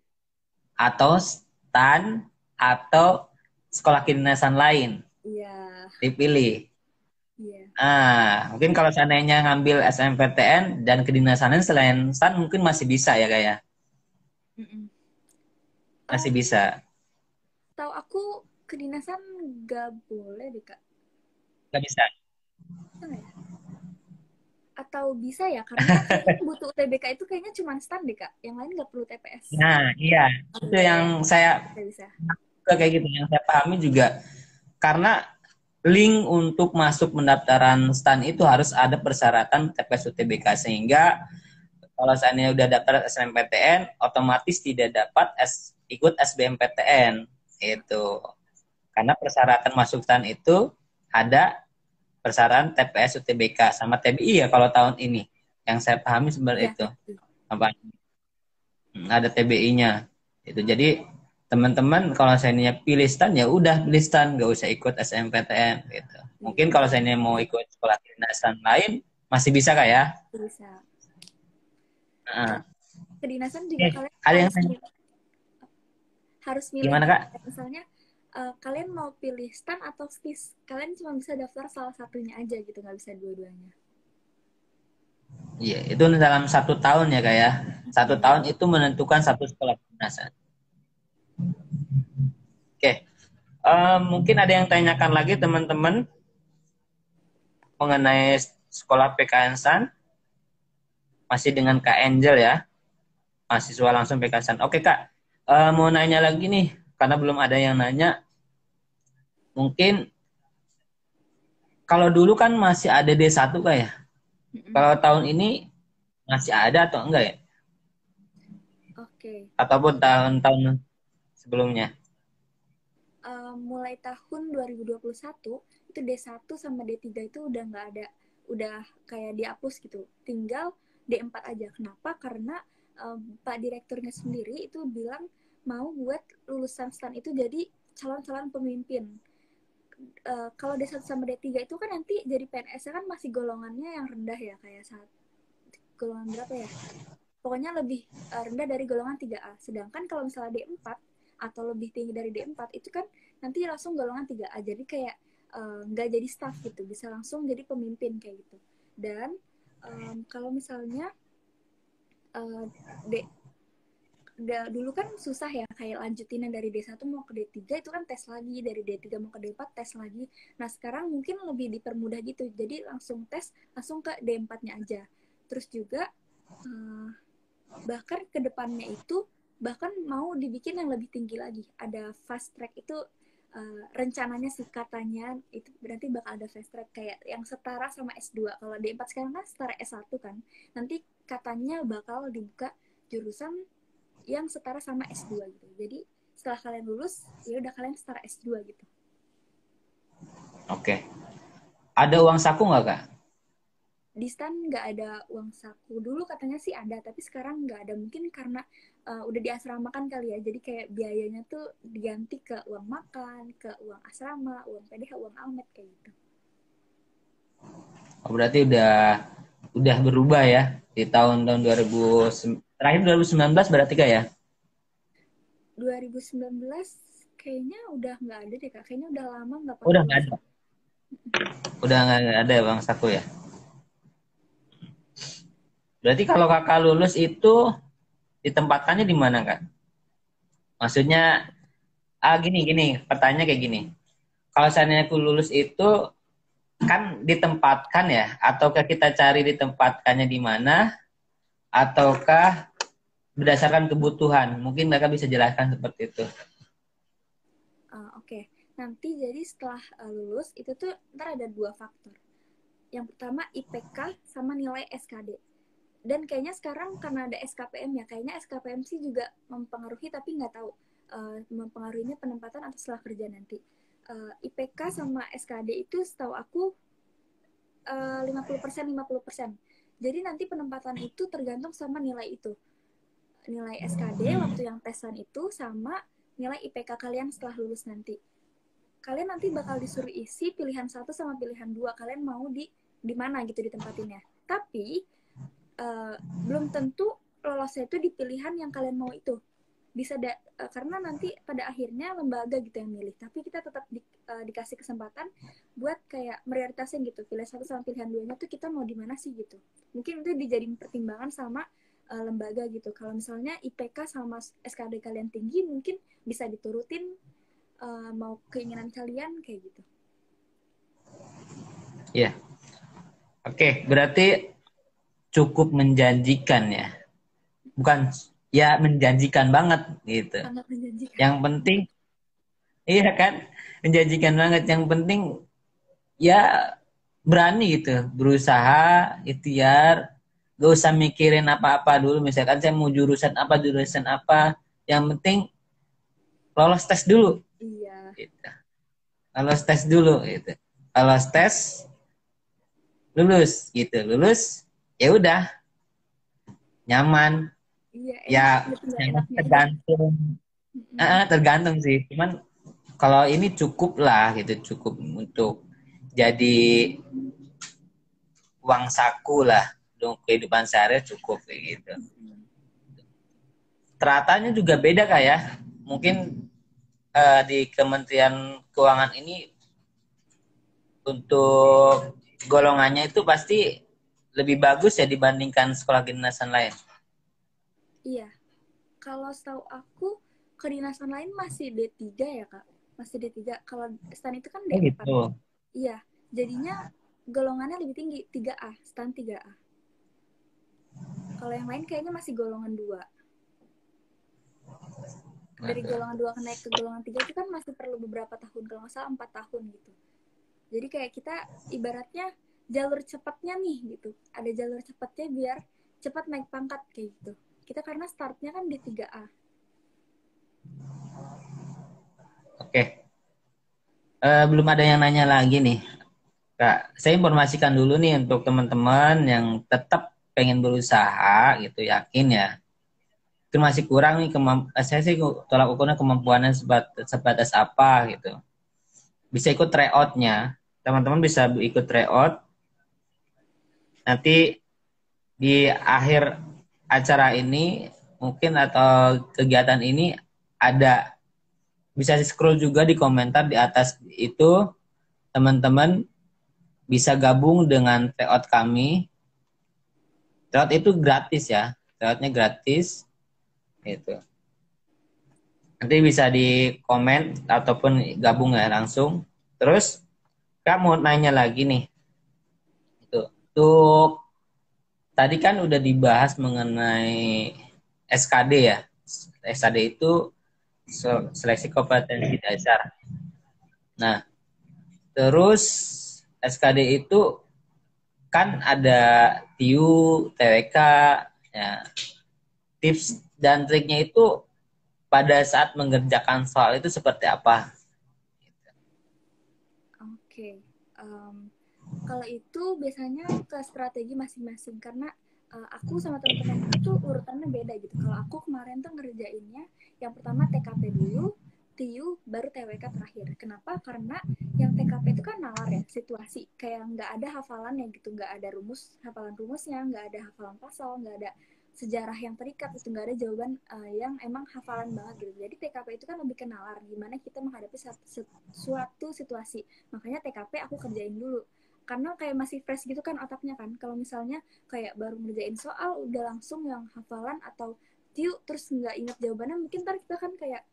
atau STAN atau sekolah kedinasan lain. Iya. Dipilih. Iya. Mungkin kalau seandainya ngambil SNMPTN dan kedinasan selain STAN mungkin masih bisa ya kayak Mm-mm. masih Oh, bisa. tahu aku kedinasan nggak boleh deh Kak. Nggak bisa. Bisa nggak ya? Atau bisa ya? Karena kan kayaknya butuh UTBK itu kayaknya cuma stand deh Kak. Yang lain nggak perlu TPS. Nah, iya. Oh, Itu iya, yang ya. saya Bisa, bisa. juga kayak gitu. Yang saya pahami juga karena link untuk masuk pendaftaran STAN itu harus ada persyaratan TPS UTBK sehingga kalau seandainya udah daftar SNMPTN otomatis tidak dapat ikut SBMPTN itu. Karena persyaratan masuk STAN itu ada persyaratan TPS UTBK sama TBI ya kalau tahun ini. Yang saya pahami sebenarnya Iya, itu. TPI. Apa ada TBI-nya. Itu jadi teman-teman kalau seandainya pilih STAN ya udah pilih STAN, nggak usah ikut SNMPTN gitu. Iya, Mungkin kalau benar. seandainya mau ikut sekolah kedinasan lain masih bisa kak ya. Bisa. Nah, Kedinasan juga kalian ada yang harus tanya milih, harus milih gimana nih. kak? Misalnya kalian mau pilih STAN atau STIS. Kalian cuma bisa daftar salah satunya aja gitu, nggak bisa dua-duanya. Iya, itu dalam 1 tahun ya kak ya. Satu Iya. tahun itu menentukan satu sekolah kedinasan. Oke, mungkin ada yang tanyakan lagi teman-teman mengenai sekolah PKN STAN masih dengan Kak Angel ya, mahasiswa langsung PKN STAN. Oke Kak, mau nanya lagi nih karena belum ada yang nanya. Mungkin kalau dulu kan masih ada D1 Kak ya. Mm-mm. Kalau tahun ini masih ada atau enggak ya? Oke. Ataupun tahun-tahun sebelumnya? Mulai tahun 2021 itu D1 sama D3 itu udah nggak ada, udah kayak dihapus gitu, tinggal D4 aja. Kenapa? Karena Pak Direkturnya sendiri itu bilang mau buat lulusan STAN itu jadi calon-calon pemimpin. Kalau D1 sama D3 itu kan nanti jadi PNS kan masih golongannya yang rendah ya, kayak saat golongan berapa ya, pokoknya lebih rendah dari golongan 3A. Sedangkan kalau misalnya D4 atau lebih tinggi dari D4 itu kan nanti langsung golongan 3A. Jadi kayak nggak jadi staff gitu, bisa langsung jadi pemimpin kayak gitu. Dan kalau misalnya uh, D, dulu kan susah ya, kayak lanjutinnya dari D1 mau ke D3 itu kan tes lagi, dari D3 mau ke D4 tes lagi. Nah sekarang mungkin lebih dipermudah gitu, jadi langsung tes langsung ke D4-nya aja. Terus juga uh, bahkan ke depannya itu bahkan mau dibikin yang lebih tinggi lagi, ada fast track itu. Rencananya sih katanya itu berarti bakal ada fast track kayak yang setara sama S2. Kalau D4 sekarang kan setara S1 kan, nanti katanya bakal dibuka jurusan yang setara sama S2 gitu. Jadi setelah kalian lulus ya udah kalian setara S2 gitu. Oke. Ada uang saku nggak Kak? Di STAN nggak ada uang saku, dulu katanya sih ada tapi sekarang nggak ada, mungkin karena udah diasramakan kali ya, jadi kayak biayanya tuh diganti ke uang makan, ke uang asrama, uang PDH, uang almet kayak gitu. Oh, berarti udah berubah ya di tahun-tahun 2000 terakhir 2019 berarti Kak ya? 2019 kayaknya udah nggak ada deh Kak, kayaknya udah lama nggak pakai Udah uang nggak ada. saku. Udah nggak ada uang saku ya? Berarti kalau kakak lulus itu ditempatkannya di mana kak? Maksudnya, gini, pertanyaannya kayak gini. Kalau seandainya aku lulus itu kan ditempatkan ya, ataukah kita cari ditempatkannya di mana, ataukah berdasarkan kebutuhan? Mungkin kakak bisa jelaskan seperti itu. Oke. Nanti jadi setelah lulus itu tuh ntar ada dua faktor. Yang pertama IPK sama nilai SKD. Dan kayaknya sekarang karena ada SKPM ya, kayaknya SKPM sih juga mempengaruhi, tapi nggak tahu mempengaruhinya penempatan atau setelah kerja nanti. IPK sama SKD itu setahu aku 50%, 50%. Jadi nanti penempatan itu tergantung sama nilai itu. Nilai SKD waktu yang tesan itu sama nilai IPK kalian setelah lulus nanti. Kalian nanti bakal disuruh isi pilihan 1 sama pilihan 2. Kalian mau di mana gitu ditempatinnya. Tapi belum tentu lolosnya itu di pilihan yang kalian mau itu. karena nanti pada akhirnya lembaga gitu yang milih, tapi kita tetap dikasih kesempatan buat kayak prioritasin gitu, pilih satu sama pilihan duanya tuh kita mau di mana sih gitu. Mungkin itu dijadiin pertimbangan sama lembaga gitu. Kalau misalnya IPK sama SKD kalian tinggi, mungkin bisa diturutin mau keinginan kalian kayak gitu. Iya. Oke, berarti cukup menjanjikan ya. Bukan ya menjanjikan banget gitu. Sangat menjanjikan. Yang penting iya kan? Menjanjikan banget. Yang penting ya berani gitu, berusaha, ikhtiar, gak usah mikirin apa-apa dulu. Misalkan saya mau jurusan apa, yang penting lolos tes dulu. Iya. Gitu. Lolos tes dulu gitu. Lolos tes, lulus gitu, lulus, ya udah nyaman. Iya, enak Ya gitu, nggak nyaman enaknya aja. tergantung, tergantung sih. Cuman kalau ini cukup lah gitu, cukup untuk jadi uang saku lah untuk kehidupan sehari cukup kayak gitu. Teratanya juga beda kak ya. Mungkin di Kementerian Keuangan ini untuk golongannya itu pasti lebih bagus ya dibandingkan sekolah kedinasan lain. Iya, kalau setahu aku kedinasan lain masih D3 ya kak, masih D3. Kalau STAN itu kan Oh D4. gitu. Iya, jadinya golongannya lebih tinggi, 3A, STAN 3A. Kalau yang lain kayaknya masih golongan 2. Dari golongan 2 naik ke golongan 3 itu kan masih perlu beberapa tahun, kalau nggak salah 4 tahun gitu. Jadi kayak kita ibaratnya jalur cepatnya nih gitu. Ada jalur cepatnya biar cepat naik pangkat kayak gitu. Kita karena startnya kan di 3A. Oke. Belum ada yang nanya lagi nih. Kak, saya informasikan dulu nih untuk teman-teman yang tetap pengen berusaha gitu, yakin ya. Itu masih kurang nih saya sih tolak ukurnya kemampuannya sebatas apa gitu. Bisa ikut tryout-nya. Teman-teman bisa ikut tryout. Nanti di akhir acara ini mungkin atau kegiatan ini ada, bisa di scroll juga di komentar di atas itu, teman-teman bisa gabung dengan tryout kami. Tryout itu gratis ya, tryoutnya gratis itu. Nanti bisa di komen ataupun gabung ya langsung. Terus kamu nanya lagi nih, itu untuk tadi kan udah dibahas mengenai SKD ya. SKD itu seleksi kompetensi dasar. Nah, terus SKD itu kan ada TIU, TWK, ya. Tips dan triknya itu pada saat mengerjakan soal itu seperti apa? Oke. Kalau itu biasanya ke strategi masing-masing karena aku sama teman-teman aku tuh urutannya beda gitu. Kalau aku kemarin tuh ngerjainnya yang pertama TKP dulu, TIU, baru TWK terakhir. Kenapa? Karena yang TKP itu kan nalar ya, situasi. Kayak nggak ada hafalannya gitu, nggak ada hafalan rumusnya, nggak ada hafalan pasal, nggak ada sejarah yang terikat, itu nggak ada jawaban yang emang hafalan banget gitu. Jadi TKP itu kan lebih ke nalar, gimana kita menghadapi suatu situasi. Makanya TKP aku kerjain dulu karena kayak masih fresh gitu kan otaknya kan. Kalau misalnya kayak baru ngerjain soal udah langsung yang hafalan atau tiu terus nggak ingat jawabannya, mungkin ntar kita kan kayak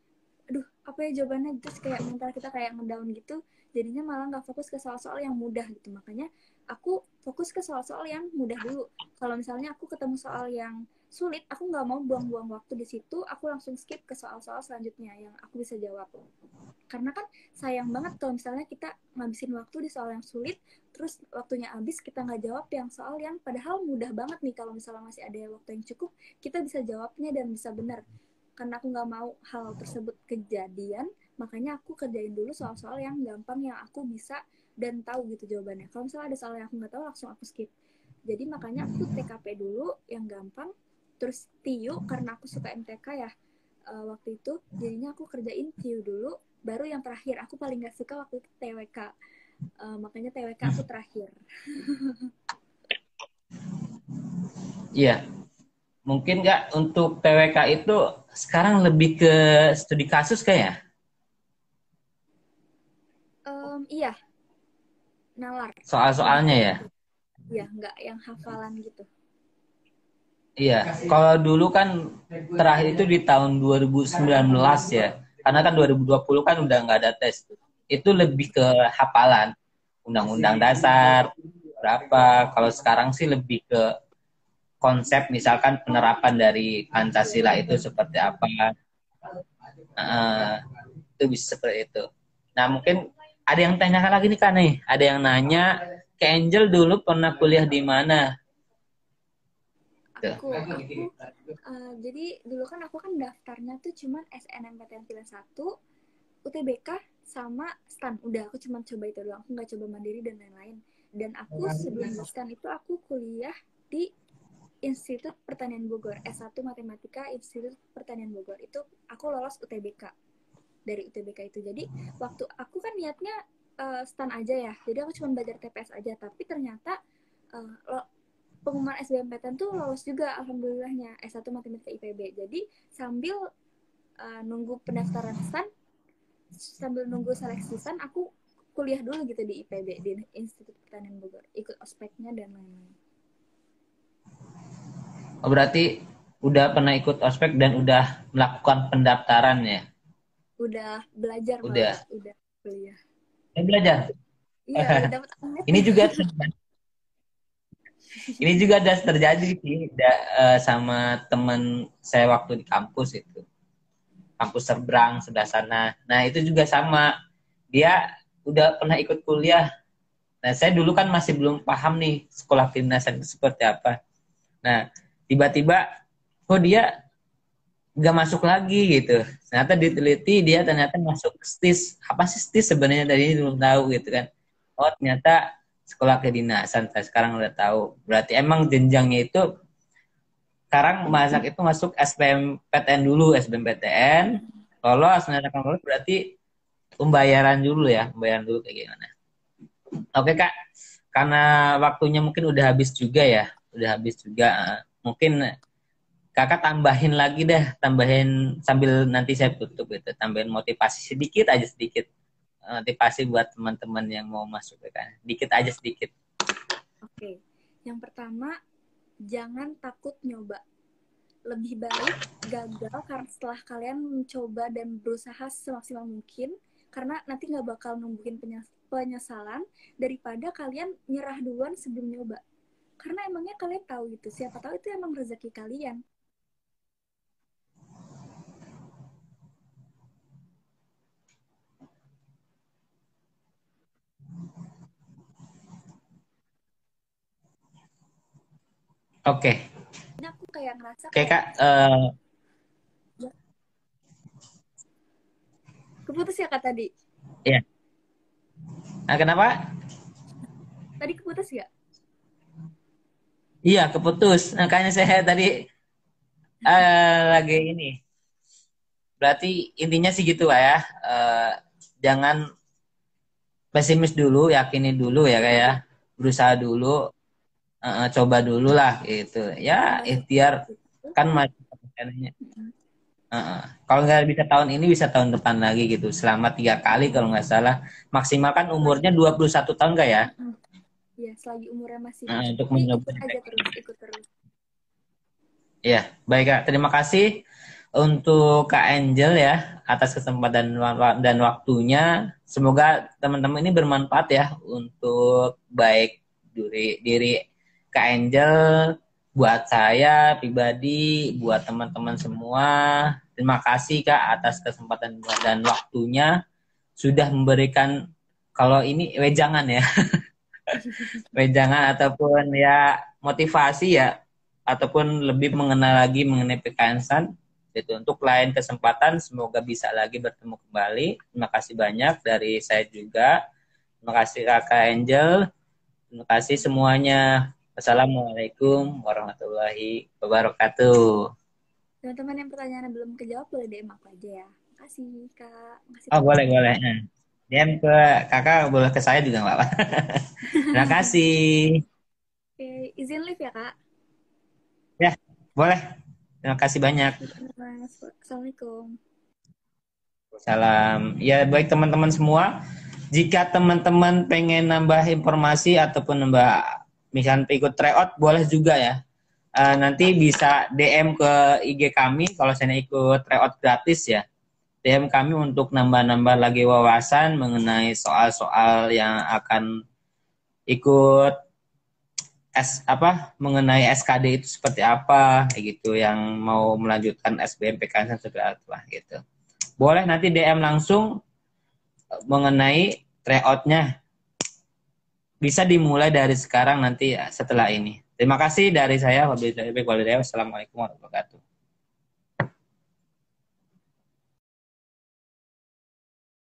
aduh apa ya jawabannya, terus kayak mental kita kayak ngedown gitu, jadinya malah nggak fokus ke soal-soal yang mudah gitu. Makanya aku fokus ke soal-soal yang mudah dulu. Kalau misalnya aku ketemu soal yang sulit, aku nggak mau buang-buang waktu di situ, aku langsung skip ke soal-soal selanjutnya yang aku bisa jawab. Karena kan sayang banget kalau misalnya kita ngabisin waktu di soal yang sulit, terus waktunya habis kita nggak jawab yang soal yang padahal mudah banget nih. Kalau misalnya masih ada waktu yang cukup, kita bisa jawabnya dan bisa benar. Karena aku nggak mau hal tersebut kejadian, makanya aku kerjain dulu soal-soal yang gampang yang aku bisa dan tahu gitu jawabannya. Kalau misalnya ada soal yang aku nggak tahu, langsung aku skip. Jadi makanya aku TKP dulu yang gampang, terus TIU karena aku suka MTK ya waktu itu, jadinya aku kerjain TIU dulu, baru yang terakhir. Aku paling gak suka waktu itu TWK, makanya TWK aku terakhir. Iya, mungkin nggak untuk TWK itu sekarang lebih ke studi kasus kayaknya, Iya, nalar. Lebih soal-soalnya kayak ya. gitu. Iya, nggak yang hafalan gitu. Iya, kalau dulu kan terakhir itu di tahun 2019 ya. Karena kan 2020 kan udah nggak ada tes. Itu lebih ke hafalan. Undang-undang dasar, berapa. Kalau sekarang sih lebih ke konsep, misalkan penerapan dari Pancasila itu seperti apa. Nah, itu bisa seperti itu. Nah, mungkin ada yang tanyakan lagi nih kan nih. Ada yang nanya, ke Angel dulu pernah kuliah di mana? Tuh. Aku jadi dulu kan aku kan daftarnya tuh cuman SNMPTN pilihan 1, UTBK sama STAN. Udah, aku cuma coba itu doang. Aku nggak coba mandiri dan lain-lain. Dan aku sebelum di STAN itu aku kuliah di Institut Pertanian Bogor, S1 Matematika Institut Pertanian Bogor. Itu aku lolos UTBK dari UTBK itu. Jadi waktu aku kan niatnya STAN aja ya. Jadi aku cuma belajar TPS aja. Tapi ternyata uh, pengumuman SBMPTN tuh lolos juga alhamdulillahnya S1 Matematika IPB. Jadi sambil nunggu pendaftaran STAN, sambil nunggu seleksi STAN, aku kuliah dulu gitu di IPB, di Institut Pertanian Bogor, ikut ospeknya dan lain-lain. Oh, berarti udah pernah ikut ospek dan udah melakukan pendaftaran ya? Udah belajar malah, Udah. udah kuliah. Belajar. Iya, udah dapat Ini ametnya. juga ini juga ada terjadi sih sama teman saya waktu di kampus itu. Kampus seberang sebelah sana. Nah, itu juga sama. Dia udah pernah ikut kuliah. Nah, saya dulu kan masih belum paham nih sekolah kedinasan itu seperti apa. Nah, tiba-tiba kok dia nggak masuk lagi gitu. Ternyata diteliti dia ternyata masuk STIS. Apa sih STIS sebenarnya tadi belum tahu gitu kan. Oh ternyata sekolah kedinasan. Saya sekarang udah tahu. Berarti emang jenjangnya itu sekarang masak itu masuk SBMPTN dulu, SBMPTN. Lolos, ternyata lolos berarti pembayaran dulu ya, pembayaran dulu kayak gimana. Oke Kak, karena waktunya mungkin udah habis juga ya, udah habis juga. Mungkin Kakak tambahin lagi deh, tambahin sambil nanti saya tutup gitu, tambahin motivasi sedikit aja sedikit. Motivasi buat teman-teman yang mau masuk ke kan. Dikit aja sedikit. Oke, yang pertama, jangan takut nyoba. Lebih baik gagal karena setelah kalian mencoba dan berusaha semaksimal mungkin, karena nanti nggak bakal numbuhin penyesalan daripada kalian nyerah duluan sebelum nyoba. Karena emangnya kalian tahu gitu, siapa tahu itu emang rezeki kalian. Oke, Ini aku kayak ngerasa oke kayak Kak. ya, keputus ya Kak tadi. Ya. Nah, kenapa? Tadi keputus ya? Iya, keputus. Makanya saya tadi lagi ini. Berarti intinya sih gitu lah ya. Jangan pesimis dulu, yakini dulu ya kayak berusaha dulu, coba dulu lah gitu. Ya, Kalau masih ikhtiar gitu, kan macam kalau nggak bisa tahun ini bisa tahun depan lagi gitu. Selama 3 kali kalau nggak salah. Maksimal kan umurnya 21 tahun nggak ya? ya selagi umurnya masih Untuk mencukupi, mencoba. ikut aja terus, ikut terus. Ya, baik Kak. Terima kasih untuk Kak Angel ya atas kesempatan dan waktunya. Semoga teman-teman ini bermanfaat ya untuk baik diri Kak Angel, buat saya pribadi, buat teman-teman semua. Terima kasih Kak atas kesempatan dan waktunya sudah memberikan kalau ini wejangan ya, wejangan ataupun ya motivasi ya ataupun lebih mengenal lagi mengenai PKN itu untuk lain kesempatan semoga bisa lagi bertemu kembali. Terima kasih banyak dari saya juga. Terima kasih Kakak Angel. Terima kasih semuanya. Wassalamualaikum warahmatullahi wabarakatuh. Teman-teman yang pertanyaannya belum kejawab, boleh DM aku aja ya. Makasih, Kak. Makasih Oh boleh teman-teman. boleh. Nah, DM ke kakak boleh ke saya juga nggak apa. Terima kasih. Oke, izin live ya, Kak. Ya Boleh. Terima kasih banyak. Mas. Assalamualaikum. Salam. Ya, baik teman-teman semua. Jika teman-teman pengen nambah informasi ataupun nambah misalnya ikut tryout, boleh juga ya. Nanti bisa DM ke IG kami kalau saya ikut tryout gratis ya. DM kami untuk nambah-nambah lagi wawasan mengenai soal-soal yang akan ikut mengenai SKD itu seperti apa kayak gitu, yang mau melanjutkan SBMPTN seperti apa gitu. Boleh nanti DM langsung mengenai tryout-nya. Bisa dimulai dari sekarang nanti ya, setelah ini. Terima kasih dari saya. Wassalamualaikum warahmatullahi wabarakatuh.